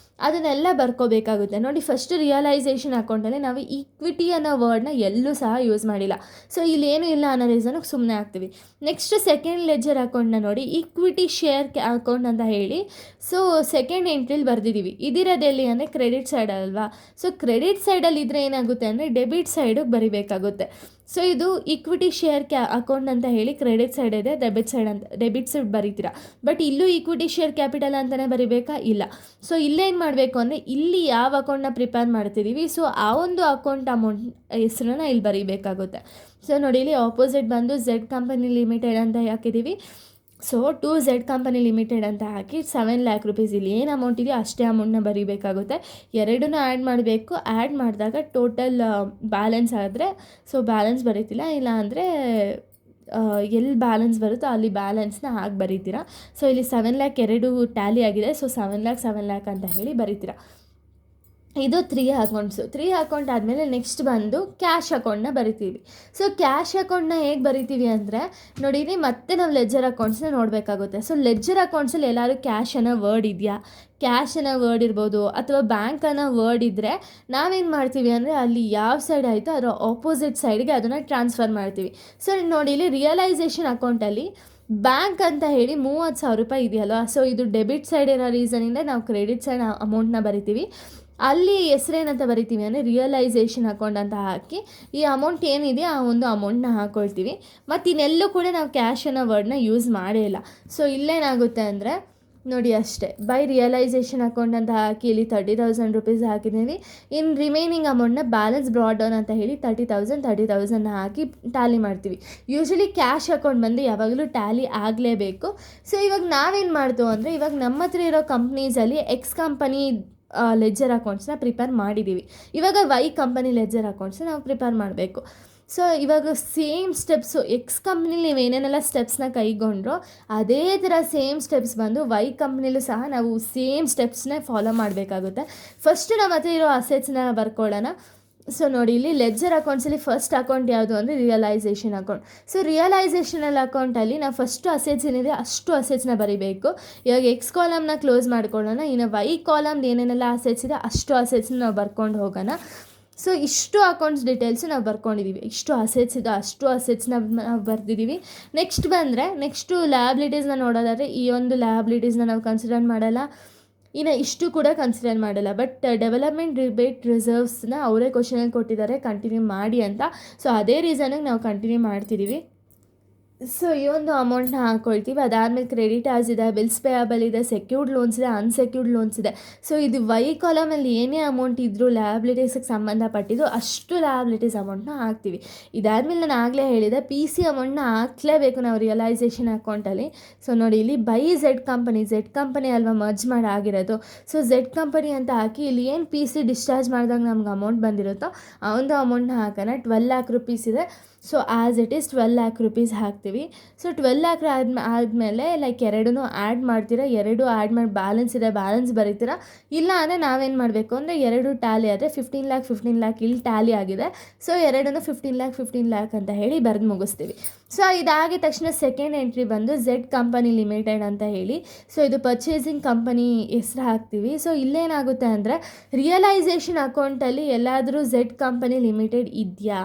ಅದನ್ನೆಲ್ಲ ಬರ್ಕೋಬೇಕಾಗುತ್ತೆ. ನೋಡಿ, ಫಸ್ಟ್ ರಿಯಲೈಸೇಷನ್ ಅಕೌಂಟಲ್ಲಿ ನಾವು ಈಕ್ವಿಟಿ ಅನ್ನೋ ವರ್ಡ್ನ ಎಲ್ಲೂ ಸಹ ಯೂಸ್ ಮಾಡಿಲ್ಲ. ಸೊ ಇಲ್ಲೇನು ಇಲ್ಲ ಅನ್ನೋ ರೀಸನ್ಗೆ ಸುಮ್ಮನೆ ಆಗ್ತೀವಿ. ನೆಕ್ಸ್ಟ್ ಸೆಕೆಂಡ್ ಲೆಡ್ಜರ್ ಅಕೌಂಟ್ನ ನೋಡಿ, ಈಕ್ವಿಟಿ ಶೇರ್ ಅಕೌಂಟ್ ಅಂತ ಹೇಳಿ ಸೊ ಸೆಕೆಂಡ್ ಎಂಟ್ರಿಲಿ ಬರೆದಿದ್ದೀವಿ. ಇದಿರೋದೆಲ್ಲಿ ಅಂದರೆ ಕ್ರೆಡಿಟ್ ಸೈಡ್ ಅಲ್ವಾ. ಸೊ ಕ್ರೆಡಿಟ್ ಸೈಡಲ್ಲಿ ಇದ್ದರೆ ಏನಾಗುತ್ತೆ ಅಂದರೆ ಡೆಬಿಟ್ ಸೈಡಿಗೆ ಬರಿಬೇಕಾಗುತ್ತೆ. ಸೊ ಇದು ಈಕ್ವಿಟಿ ಶೇರ್ ಅಕೌಂಟ್ ಅಂತ ಹೇಳಿ ಕ್ರೆಡಿಟ್ ಸೈಡ್ ಇದೆ, ಡೆಬಿಟ್ ಸೈಡ್ ಬರೀತೀರಾ. ಬಟ್ ಇಲ್ಲೂ ಈಕ್ವಿಟಿ ಶೇರ್ ಕ್ಯಾಪಿಟಲ್ ಅಂತಲೇ ಬರಿಬೇಕಾ? ಇಲ್ಲ. ಸೊ ಇಲ್ಲೇನು ಮಾಡಬೇಕು ಅಂದರೆ ಇಲ್ಲಿ ಯಾವ ಅಕೌಂಟ್ನ ಪ್ರಿಪೇರ್ ಮಾಡ್ತಿದ್ದೀವಿ ಸೊ ಆ ಒಂದು ಅಕೌಂಟ್ ಅಮೌಂಟ್ ಹೆಸರನ್ನ ಇಲ್ಲಿ ಬರೀಬೇಕಾಗುತ್ತೆ. ಸೊ ನೋಡಿ, ಇಲ್ಲಿ ಆಪೋಸಿಟ್ ಬಂದು ಝೆಡ್ ಕಂಪನಿ ಲಿಮಿಟೆಡ್ ಅಂತ ಹಾಕಿದ್ದೀವಿ. So to Z company limited ಅಂತ ಹಾಕಿ 7 lakh rupees ಇಲ್ಲಿ ಏನು ಅಮೌಂಟ್ ಇದೆಯೋ ಅಷ್ಟೇ ಅಮೌಂಟ್ನ ಬರೀಬೇಕಾಗುತ್ತೆ. ಎರಡನ್ನೂ ಆ್ಯಡ್ ಮಾಡಬೇಕು. ಆ್ಯಡ್ ಮಾಡಿದಾಗ ಟೋಟಲ್ ಬ್ಯಾಲೆನ್ಸ್ ಆದರೆ ಸೊ ಬ್ಯಾಲೆನ್ಸ್ ಬರೀತಿಲ್ಲ, ಇಲ್ಲ ಅಂದರೆ ಎಲ್ಲಿ ಬ್ಯಾಲೆನ್ಸ್ ಬರುತ್ತೋ ಅಲ್ಲಿ ಬ್ಯಾಲೆನ್ಸ್ನ ಹಾಕಿ ಬರೀತೀರಾ. ಸೊ ಇಲ್ಲಿ 7 lakh ಎರಡು ಟ್ಯಾಲಿ ಆಗಿದೆ. ಸೊ 7 lakh ಅಂತ ಹೇಳಿ ಬರೀತೀರಾ. ಇದು 3 ಅಕೌಂಟ್ಸು. 3 ಅಕೌಂಟ್ ಆದಮೇಲೆ ನೆಕ್ಸ್ಟ್ ಬಂದು ಕ್ಯಾಶ್ ಅಕೌಂಟ್ನ ಬರಿತೀವಿ. ಸೊ ಕ್ಯಾಶ್ ಅಕೌಂಟ್ನ ಹೇಗೆ ಬರಿತೀವಿ ಅಂದರೆ ನೋಡಿರಿ, ಮತ್ತೆ ನಾವು ಲೆಡ್ಜರ್ ಅಕೌಂಟ್ಸ್ನ ನೋಡಬೇಕಾಗುತ್ತೆ. ಸೊ ಲೆಡ್ಜರ್ ಅಕೌಂಟ್ಸಲ್ಲಿ ಎಲ್ಲರೂ ಕ್ಯಾಶ್ ಅನ್ನೋ ವರ್ಡ್ ಇದೆಯಾ, ಕ್ಯಾಶ್ ಅನ್ನೋ ವರ್ಡ್ ಇರ್ಬೋದು ಅಥವಾ ಬ್ಯಾಂಕ್ ಅನ್ನೋ ವರ್ಡ್ ಇದ್ದರೆ ನಾವೇನು ಮಾಡ್ತೀವಿ ಅಂದರೆ ಅಲ್ಲಿ ಯಾವ ಸೈಡ್ ಆಯಿತು ಅದರ ಆಪೋಸಿಟ್ ಸೈಡ್ಗೆ ಅದನ್ನು ಟ್ರಾನ್ಸ್ಫರ್ ಮಾಡ್ತೀವಿ. ಸೊ ನೋಡಿ, ಇಲ್ಲಿ ರಿಯಲೈಸೇಷನ್ ಅಕೌಂಟಲ್ಲಿ ಬ್ಯಾಂಕ್ ಅಂತ ಹೇಳಿ 30,000 ರೂಪಾಯಿ ಇದೆಯಲ್ವ. ಸೊ ಇದು ಡೆಬಿಟ್ ಸೈಡ್ ಇರೋ ರೀಸನಿಂದ ನಾವು ಕ್ರೆಡಿಟ್ ಸೈಡ್ ಅಮೌಂಟ್ನ ಬರಿತೀವಿ. ಅಲ್ಲಿ ಹೆಸ್ರೇನಂತ ಬರಿತೀವಿ ಅಂದರೆ ರಿಯಲೈಸೇಷನ್ ಅಕೌಂಟ್ ಅಂತ ಹಾಕಿ ಈ ಅಮೌಂಟ್ ಏನಿದೆ ಆ ಒಂದು ಅಮೌಂಟ್ನ ಹಾಕ್ಕೊಳ್ತೀವಿ. ಮತ್ತು ಇನ್ನೆಲ್ಲೂ ಕೂಡ ನಾವು ಕ್ಯಾಶ್ ಅನ್ನೋ ವರ್ಡ್ನ ಯೂಸ್ ಮಾಡೇ ಇಲ್ಲ. ಸೊ ಇಲ್ಲೇನಾಗುತ್ತೆ ಅಂದರೆ ನೋಡಿ ಅಷ್ಟೇ, ಬೈ ರಿಯಲೈಸೇಷನ್ ಅಕೌಂಟ್ ಅಂತ ಹಾಕಿ ಇಲ್ಲಿ 30,000 ರೂಪೀಸ್ ಹಾಕಿದ್ದೀವಿ. ಇನ್ನು ರಿಮೈನಿಂಗ್ ಅಮೌಂಟ್ನ ಬ್ಯಾಲೆನ್ಸ್ ಬ್ರಾಡ್ ಡೌನ್ ಅಂತ ಹೇಳಿ 30,000 ಹಾಕಿ ಟ್ಯಾಲಿ ಮಾಡ್ತೀವಿ. ಯೂಶ್ವಲಿ ಕ್ಯಾಶ್ ಅಕೌಂಟ್ ಬಂದು ಯಾವಾಗಲೂ ಟ್ಯಾಲಿ ಆಗಲೇಬೇಕು. ಸೊ ಇವಾಗ ನಾವೇನು ಮಾಡ್ತೀವಿ ಅಂದರೆ ಇವಾಗ ನಮ್ಮ ಹತ್ರ ಇರೋ ಕಂಪ್ನೀಸಲ್ಲಿ ಎಕ್ಸ್ ಕಂಪನಿ ಲೆಡ್ಜರ್ ಅಕೌಂಟ್ಸ್ನ ಪ್ರಿಪೇರ್ ಮಾಡಿದ್ದೀವಿ. ಇವಾಗ ವೈ ಕಂಪನಿ ಲೆಡ್ಜರ್ ಅಕೌಂಟ್ಸ್ನ ನಾವು ಪ್ರಿಪೇರ್ ಮಾಡಬೇಕು. ಸೊ ಇವಾಗ ಸೇಮ್ ಸ್ಟೆಪ್ಸು ಎಕ್ಸ್ ಕಂಪ್ನಿಲಿ ನೀವು ಏನೇನೆಲ್ಲ ಸ್ಟೆಪ್ಸ್ನ ಕೈಗೊಂಡ್ರೋ ಅದೇ ಥರ ಸೇಮ್ ಸ್ಟೆಪ್ಸ್ ಬಂದು ವೈ ಕಂಪ್ನಿಲೂ ಸಹ ನಾವು ಸೇಮ್ ಸ್ಟೆಪ್ಸ್ನೇ ಫಾಲೋ ಮಾಡಬೇಕಾಗುತ್ತೆ. ಫಸ್ಟ್ ನಮ್ಮ ಹತ್ರ ಇರೋ ಅಸೆಟ್ಸ್ನ ಬರ್ಕೊಳ್ಳೋಣ. ಸೊ ನೋಡಿ, ಇಲ್ಲಿ ಲೆಡ್ಜರ್ ಅಕೌಂಟ್ಸಲ್ಲಿ ಫಸ್ಟ್ ಅಕೌಂಟ್ ಯಾವುದು ಅಂದರೆ ರಿಯಲೈಸೇಷನ್ ಅಕೌಂಟ್. ಸೊ ರಿಯಲೈಸೇಷನಲ್ ಅಕೌಂಟಲ್ಲಿ ನಾವು ಫಸ್ಟು ಅಸೆಟ್ಸ್ ಏನಿದೆ ಅಷ್ಟು ಅಸೆಟ್ಸ್ನ ಬರೀಬೇಕು. ಇವಾಗ ಎಕ್ಸ್ ಕಾಲಮ್ನ ಕ್ಲೋಸ್ ಮಾಡ್ಕೊಳ್ಳೋಣ. ಇನ್ನು ವೈ ಕಾಲಮ್ದು ಏನೇನೆಲ್ಲ ಅಸೆಟ್ಸ್ ಇದೆ ಅಷ್ಟು ಅಸೆಟ್ಸ್ನ ನಾವು ಬರ್ಕೊಂಡು ಹೋಗೋಣ. ಸೊ ಇಷ್ಟು ಅಕೌಂಟ್ಸ್ ಡೀಟೇಲ್ಸು ನಾವು ಬರ್ಕೊಂಡಿದ್ದೀವಿ. ಇಷ್ಟು ಅಸೆಟ್ಸ್ ಇದೆ ಅಷ್ಟು ಅಸೆಟ್ಸ್ನ ನಾವು ಬರೆದಿದ್ದೀವಿ. ನೆಕ್ಸ್ಟ್ ಬಂದರೆ ನೆಕ್ಸ್ಟು ಲ್ಯಾಬಿಲಿಟೀಸ್ನ ನೋಡೋದಾದರೆ ಈ ಒಂದು ಲ್ಯಾಬಿಲಿಟೀಸ್ನ ನಾವು ಕನ್ಸಿಡರ್ ಮಾಡಲ್ಲ, ಇನ್ನು ಇಷ್ಟು ಕೂಡ ಕನ್ಸಿಡರ್ ಮಾಡಲ್ಲ. ಬಟ್ ಡೆವಲಪ್ಮೆಂಟ್ ರಿಬೇಟ್ ರಿಸರ್ವ್ಸ್ನ ಅವರೇ ಕ್ವಶನಲ್ಲಿ ಕೊಟ್ಟಿದ್ದಾರೆ ಕಂಟಿನ್ಯೂ ಮಾಡಿ ಅಂತ. ಸೊ ಅದೇ ರೀಸನಿಗೆ ನಾವು ಕಂಟಿನ್ಯೂ ಮಾಡ್ತಿದ್ದೀವಿ. ಸೊ ಈ ಒಂದು ಅಮೌಂಟ್ನ ಹಾಕ್ಕೊಳ್ತೀವಿ. ಅದಾದಮೇಲೆ ಕ್ರೆಡಿಟರ್ಸ್ ಇದೆ, ಬಿಲ್ಸ್ ಪೇಯಬಲ್ ಇದೆ, ಸೆಕ್ಯೂರ್ಡ್ ಲೋನ್ಸ್ ಇದೆ, ಅನ್ಸೆಕ್ಯೂರ್ಡ್ ಲೋನ್ಸ್ ಇದೆ. ಸೊ ಇದು ವೈ ಕಾಲಮಲ್ಲಿ ಏನೇ ಅಮೌಂಟ್ ಇದ್ದರೂ ಲ್ಯಾಬಿಲಿಟೀಸ್ಗೆ ಸಂಬಂಧಪಟ್ಟಿದ್ದು ಅಷ್ಟು ಲ್ಯಾಬಿಲಿಟೀಸ್ ಅಮೌಂಟ್ನ ಹಾಕ್ತೀವಿ. ಇದಾದಮೇಲೆ ನಾನು ಆಗಲೇ ಹೇಳಿದೆ PC ಅಮೌಂಟ್ನ ಹಾಕಲೇಬೇಕು ನಾವು ರಿಯಲೈಸೇಷನ್ ಅಕೌಂಟಲ್ಲಿ. ಸೊ ನೋಡಿ, ಇಲ್ಲಿ ಬೈ ಝೆಡ್ ಕಂಪನಿ ಅಲ್ವಾ ಮರ್ಜ್ ಮಾಡಿ ಆಗಿರೋದು. ಸೊ ಝೆಡ್ ಕಂಪನಿ ಅಂತ ಹಾಕಿ ಇಲ್ಲಿ ಏನು PC ಡಿಸ್ಚಾರ್ಜ್ ಮಾಡಿದಾಗ ನಮ್ಗೆ ಅಮೌಂಟ್ ಬಂದಿರುತ್ತೋ ಆ ಒಂದು ಅಮೌಂಟ್ನ ಹಾಕೋಣ. 12 lakh rupees ಇದೆ. So as it is 12 lakh rupees ಹಾಕ್ತೀವಿ. ಸೊ 12 lakh ಆದಮೇಲೆ ಲೈಕ್ ಎರಡೂ ಆ್ಯಡ್ ಮಾಡ್ತೀರಾ. ಎರಡು ಆ್ಯಡ್ ಮಾಡಿ ಬ್ಯಾಲೆನ್ಸ್ ಇದೆ ಬ್ಯಾಲೆನ್ಸ್ ಬರೀತೀರಾ. ಇಲ್ಲ ಅಂದರೆ ನಾವೇನು ಮಾಡಬೇಕು ಅಂದರೆ ಎರಡು ಟ್ಯಾಲಿ ಆದರೆ 15 lakh ಇಲ್ಲಿ ಟ್ಯಾಲಿ ಆಗಿದೆ. ಸೊ ಎರಡೂ 15 lakh ಅಂತ ಹೇಳಿ ಬರೆದು ಮುಗಿಸ್ತೀವಿ. ಸೊ ಇದಾಗಿದ ತಕ್ಷಣ ಸೆಕೆಂಡ್ ಎಂಟ್ರಿ ಬಂದು ಝೆಡ್ ಕಂಪನಿ ಲಿಮಿಟೆಡ್ ಅಂತ ಹೇಳಿ ಸೊ ಇದು ಪರ್ಚೇಸಿಂಗ್ ಕಂಪನಿ ಹೆಸರು ಹಾಕ್ತೀವಿ. ಸೊ ಇಲ್ಲೇನಾಗುತ್ತೆ ಅಂದರೆ ರಿಯಲೈಸೇಷನ್ ಅಕೌಂಟಲ್ಲಿ ಎಲ್ಲಾದರೂ ಝೆಡ್ ಕಂಪನಿ ಲಿಮಿಟೆಡ್ ಇದೆಯಾ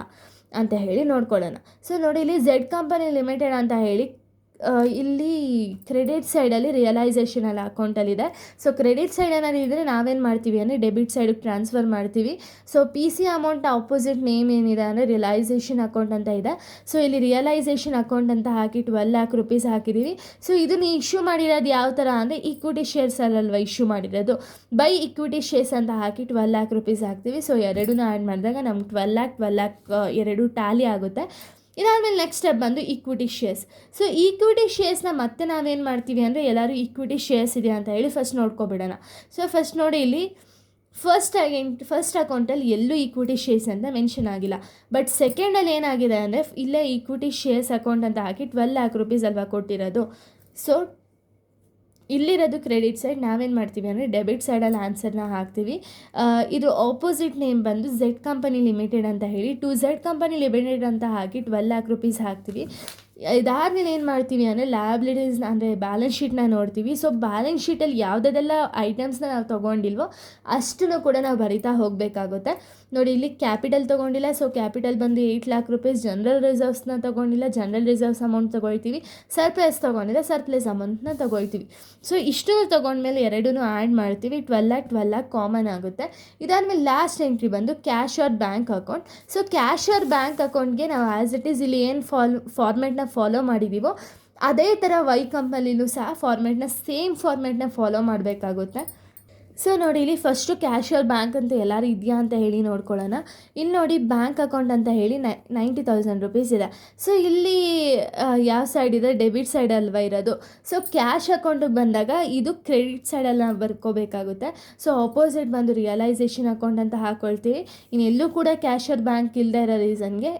ಅಂತ ಹೇಳಿ ನೋಡ್ಕೊಳ್ಳೋಣ. ಸೊ ನೋಡಿ, ಇಲ್ಲಿ ಝೆಡ್ ಕಂಪನಿ ಲಿಮಿಟೆಡ್ ಅಂತ ಹೇಳಿ ಇಲ್ಲಿ ಕ್ರೆಡಿಟ್ ಸೈಡಲ್ಲಿ ರಿಯಲೈಸೇಷನಲ್ ಅಕೌಂಟಲ್ಲಿದೆ. ಸೊ ಕ್ರೆಡಿಟ್ ಸೈಡ್ ಏನಾದ್ರು ಇದ್ದರೆ ನಾವೇನು ಮಾಡ್ತೀವಿ ಅಂದರೆ ಡೆಬಿಟ್ ಸೈಡಿಗೆ ಟ್ರಾನ್ಸ್ಫರ್ ಮಾಡ್ತೀವಿ. So PC amount opposite name ಏನಿದೆ ಅಂದರೆ ರಿಯಲೈಸೇಷನ್ ಅಕೌಂಟ್ ಅಂತ ಇದೆ. ಸೊ ಇಲ್ಲಿ ರಿಯಲೈಸೇಷನ್ ಅಕೌಂಟ್ ಅಂತ ಹಾಕಿ 12 lakh rupees ಹಾಕಿದ್ದೀವಿ. ಸೊ ಇದನ್ನು ಇಶ್ಯೂ ಮಾಡಿರೋದು ಯಾವ ಥರ ಅಂದರೆ ಈಕ್ವಿಟಿ ಶೇರ್ಸಲ್ಲಲ್ವ ಇಶ್ಯೂ ಮಾಡಿರೋದು, ಬೈ ಈಕ್ವಿಟಿ ಶೇರ್ಸ್ ಅಂತ ಹಾಕಿ 12 lakh rupees ಹಾಕ್ತೀವಿ. ಸೊ ಎರಡೂ ಆ್ಯಡ್ ಮಾಡಿದಾಗ ನಮ್ಗೆ 12 lakh ಎರಡು ಟ್ಯಾಲಿ ಆಗುತ್ತೆ. ಇದಾದಮೇಲೆ ನೆಕ್ಸ್ಟ್ ಸ್ಟೆಪ್ ಬಂದು ಈಕ್ವಿಟಿ ಶೇರ್ಸ್. ಸೊ ಈಕ್ವಿಟಿ ಶೇರ್ಸ್ನ ಮತ್ತೆ ನಾವೇನು ಮಾಡ್ತೀವಿ ಅಂದರೆ ಎಲ್ಲರೂ ಈಕ್ವಿಟಿ ಶೇರ್ಸ್ ಇದೆಯಾ ಅಂತ ಹೇಳಿ ಫಸ್ಟ್ ನೋಡ್ಕೊಬಿಡೋಣ. ಸೊ ಫಸ್ಟ್ ನೋಡಿ, ಇಲ್ಲಿ ಫಸ್ಟ್ ಅಕೌಂಟಲ್ಲಿ ಎಲ್ಲೂ ಈಕ್ವಿಟಿ ಶೇರ್ಸ್ ಅಂತ ಮೆನ್ಷನ್ ಆಗಿಲ್ಲ. ಬಟ್ ಸೆಕೆಂಡಲ್ಲಿ ಏನಾಗಿದೆ ಅಂದರೆ ಇಲ್ಲೇ ಈಕ್ವಿಟಿ ಶೇರ್ಸ್ ಅಕೌಂಟ್ ಅಂತ ಹಾಕಿ 12 lakh rupees ಅಲ್ವಾ ಕೊಟ್ಟಿರೋದು. ಸೊ ಇಲ್ಲಿರೋದು ಕ್ರೆಡಿಟ್ ಸೈಡ್, ನಾವೇನು ಮಾಡ್ತೀವಿ ಅಂದರೆ ಡೆಬಿಟ್ ಸೈಡಲ್ಲಿ ಆನ್ಸರ್ನ ಹಾಕ್ತೀವಿ. ಇದು ಆಪೋಸಿಟ್ ನೇಮ್ ಬಂದು ಝೆಡ್ ಕಂಪನಿ ಲಿಮಿಟೆಡ್ ಅಂತ ಹೇಳಿ ಟು ಝೆಡ್ ಕಂಪನಿ ಲಿಮಿಟೆಡ್ ಅಂತ ಹಾಕಿ 12 lakh rupees ಹಾಕ್ತೀವಿ. ಇದಾದ್ಮೇಲೆ ಏನು ಮಾಡ್ತೀವಿ ಅಂದರೆ ಲಯಬಿಲಿಟೀಸ್ನ ಅಂದರೆ ಬ್ಯಾಲೆನ್ಸ್ ಶೀಟ್ನ ನೋಡ್ತೀವಿ. ಸೊ ಬ್ಯಾಲೆನ್ಸ್ ಶೀಟಲ್ಲಿ ಯಾವುದೆಲ್ಲ ಐಟಮ್ಸ್ನ ನಾವು ತೊಗೊಂಡಿಲ್ವೋ ಅಷ್ಟನ್ನು ಕೂಡ ನಾವು ಬರಿತಾ ಹೋಗಬೇಕಾಗುತ್ತೆ. ನೋಡಿ ಇಲ್ಲಿ ಕ್ಯಾಪಿಟಲ್ ತೊಗೊಂಡಿಲ್ಲ, ಸೊ ಕ್ಯಾಪಿಟಲ್ ಬಂದು 8 lakh rupees. ಜನರಲ್ ರಿಸರ್ವ್ಸ್ನ ತೊಗೊಂಡಿಲ್ಲ, ಜನರಲ್ ರಿಸರ್ವ್ಸ್ ಅಮೌಂಟ್ ತೊಗೊಳ್ತೀವಿ. ಸರ್ಪ್ಲಸ್ ತೊಗೊಂಡಿಲ್ಲ, ಸರ್ಪ್ಲಸ್ ಅಮೌಂಟ್ನ ತೊಗೊಳ್ತೀವಿ. ಸೊ ಇಷ್ಟನ್ನು ತೊಗೊಂಡ್ಮೇಲೆ ಎರಡೂ ಆ್ಯಡ್ ಮಾಡ್ತೀವಿ. 12 lakh ಕಾಮನ್ ಆಗುತ್ತೆ. ಇದಾದಮೇಲೆ ಲಾಸ್ಟ್ ಎಂಟ್ರಿ ಬಂದು cash or bank account. So cash or bank ಅಕೌಂಟ್ಗೆ ನಾವು ಆ್ಯಸ್ ಇಟ್ ಈಸ್ ಇಲ್ಲಿ ಏನು ಫಾರ್ಮೆಟ್ನ ಫಾಲೋ ಮಾಡಿದ್ದೀವೋ ಅದೇ ಥರ ವೈ ಕಂಪನಿಲೂ ಸಹ ಸೇಮ್ ಫಾರ್ಮೆಟ್ನ ಫಾಲೋ ಮಾಡಬೇಕಾಗುತ್ತೆ. ಸೊ ನೋಡಿ ಇಲ್ಲಿ ಫಸ್ಟು ಕ್ಯಾಶುವಲ್ ಬ್ಯಾಂಕ್ ಅಂತ ಎಲ್ಲರೂ ಇದೆಯಾ ಅಂತ ಹೇಳಿ ನೋಡ್ಕೊಳ್ಳೋಣ. ಇಲ್ಲಿ ನೋಡಿ ಬ್ಯಾಂಕ್ ಅಕೌಂಟ್ ಅಂತ ಹೇಳಿ 90,000 rupees ಇದೆ. ಸೊ ಇಲ್ಲಿ ಯಾವ ಸೈಡ್ ಇದೆ, ಡೆಬಿಟ್ ಸೈಡ್ ಅಲ್ವಾ ಇರೋದು. ಸೊ ಕ್ಯಾಶ್ ಅಕೌಂಟಿಗೆ ಬಂದಾಗ ಇದು ಕ್ರೆಡಿಟ್ ಸೈಡಲ್ಲಿ ನಾವು ಬರ್ಕೋಬೇಕಾಗುತ್ತೆ. ಸೊ ಆಪೋಸಿಟ್ ಬಂದು ರಿಯಲೈಸೇಷನ್ ಅಕೌಂಟ್ ಅಂತ ಹಾಕ್ಕೊಳ್ತೀವಿ. ಇನ್ನೆಲ್ಲೂ ಕೂಡ ಕ್ಯಾಶರ್ ಬ್ಯಾಂಕ್ ಇಲ್ಲದೆ ಇರೋ ರೀಸನ್ಗೆ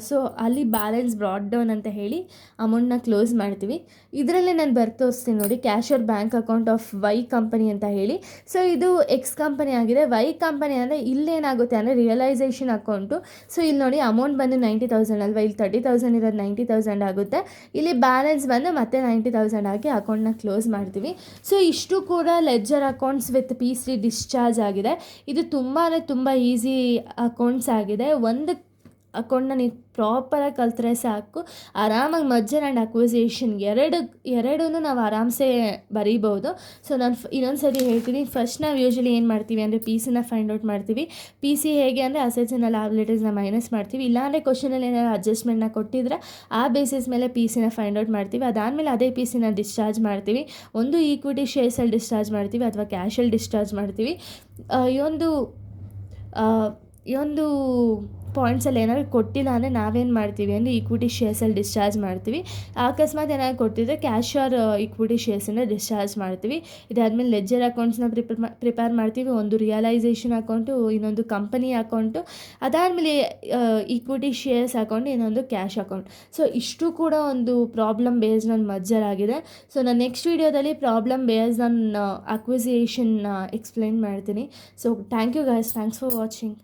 ಸೊ ಅಲ್ಲಿ ಬ್ಯಾಲೆನ್ಸ್ ಬ್ರಾಡ್ ಡೌನ್ ಅಂತ ಹೇಳಿ ಅಮೌಂಟ್ನ ಕ್ಲೋಸ್ ಮಾಡ್ತೀವಿ. ಇದರಲ್ಲೇ ನಾನು ತೋರಿಸ್ತೀನಿ ನೋಡಿ, cash or bank account of Y company ಅಂತ ಹೇಳಿ. ಸೊ ಇದು ಎಕ್ಸ್ ಕಂಪನಿ ಆಗಿದೆ. ವೈ ಕಂಪನಿ ಅಂದರೆ ಇಲ್ಲೇನಾಗುತ್ತೆ ಅಂದರೆ ರಿಯಲೈಸೇಷನ್ ಅಕೌಂಟು. ಸೊ ಇಲ್ಲಿ ನೋಡಿ ಅಮೌಂಟ್ ಬಂದು 90,000 ಅಲ್ವಾ, ಇಲ್ಲಿ 30,000 ಇರೋದು 90,000 ಆಗುತ್ತೆ. ಇಲ್ಲಿ ಬ್ಯಾಲೆನ್ಸ್ ಬಂದು ಮತ್ತೆ 90,000 ಆಗಿ ಅಕೌಂಟ್ನ ಕ್ಲೋಸ್ ಮಾಡ್ತೀವಿ. ಸೊ ಇಷ್ಟು ಕೂಡ ledger accounts with PC discharge ಆಗಿದೆ. ಇದು ತುಂಬ ಈಸಿ ಅಕೌಂಟ್ಸ್ ಆಗಿದೆ. ಒಂದು ಅಕೌಂಟ್ನ ನೀವು ಪ್ರಾಪರಾಗಿ ಕಲ್ತ್ರೆ ಸಾಕು, ಆರಾಮಾಗಿ ಮರ್ಜರ್ ಆ್ಯಂಡ್ ಅಕ್ವಿಸೇಷನ್ ಎರಡೂ ನಾವು ಆರಾಮ್ಸೆ ಬರೀಬೋದು. ಸೊ ನಾನು ಇನ್ನೊಂದು ಸರಿ ಹೇಳ್ತೀನಿ. ಫಸ್ಟ್ ನಾವು ಯೂಶ್ವಲಿ ಏನು ಮಾಡ್ತೀವಿ ಅಂದರೆ PC ಫೈಂಡ್ ಔಟ್ ಮಾಡ್ತೀವಿ. PC ಹೇಗೆ ಅಂದರೆ ಅಸೆಟ್ಸ್ ಆ್ಯಂಡ್ ಲಯಬಿಲಿಟೀಸ್ನ ಮೈನಸ್ ಮಾಡ್ತೀವಿ. ಇಲ್ಲಾಂದರೆ ಕ್ವಶನಲ್ಲಿ ಏನಾದ್ರು ಅಡ್ಜಸ್ಟ್ಮೆಂಟ್ನ ಕೊಟ್ಟಿದ್ರೆ ಆ ಬೇಸಿಸ್ ಮೇಲೆ PC ಫೈಂಡ್ ಔಟ್ ಮಾಡ್ತೀವಿ. ಅದಾದಮೇಲೆ ಅದೇ PC ಡಿಸ್ಚಾರ್ಜ್ ಮಾಡ್ತೀವಿ. ಒಂದು ಈಕ್ವಿಟಿ ಶೇರ್ಸಲ್ಲಿ ಡಿಸ್ಚಾರ್ಜ್ ಮಾಡ್ತೀವಿ ಅಥವಾ ಕ್ಯಾಶಲ್ಲಿ ಡಿಸ್ಚಾರ್ಜ್ ಮಾಡ್ತೀವಿ. ಈ ಒಂದು ಪಾಯಿಂಟ್ಸಲ್ಲಿ ಏನಾದರೂ ಕೊಟ್ಟಿಲ್ಲ ಅಂದರೆ ನಾವೇನು ಮಾಡ್ತೀವಿ ಅಂದರೆ ಈಕ್ವಿಟಿ ಶೇರ್ಸಲ್ಲಿ ಡಿಸ್ಚಾರ್ಜ್ ಮಾಡ್ತೀವಿ. ಅಕಸ್ಮಾತ್ ಏನಾದ್ರು ಕೊಟ್ಟಿದ್ದರೆ ಕ್ಯಾಶ್ ಆರ್ ಈಕ್ವಿಟಿ ಶೇರ್ಸನ್ನು ಡಿಸ್ಚಾರ್ಜ್ ಮಾಡ್ತೀವಿ. ಇದಾದಮೇಲೆ ಲೆಡ್ಜರ್ ಅಕೌಂಟ್ಸ್ನ ಪ್ರಿಪೇರ್ ಮಾಡ್ತೀವಿ. ಒಂದು ರಿಯಲೈಸೇಷನ್ ಅಕೌಂಟು, ಇನ್ನೊಂದು ಕಂಪನಿ ಅಕೌಂಟು, ಅದಾದಮೇಲೆ ಈಕ್ವಿಟಿ ಶೇರ್ಸ್ ಅಕೌಂಟ್, ಇನ್ನೊಂದು ಕ್ಯಾಶ್ ಅಕೌಂಟ್. ಸೊ ಇಷ್ಟು ಕೂಡ ಒಂದು ಪ್ರಾಬ್ಲಮ್ ಬೇಸ್ಡ್ ಆನ್ ಮರ್ಜರ್ ಆಗಿದೆ. ಸೊ ನಾನು ನೆಕ್ಸ್ಟ್ ವೀಡಿಯೋದಲ್ಲಿ problem based on acquisition explain ಮಾಡ್ತೀನಿ. So thank you guys, thanks for watching.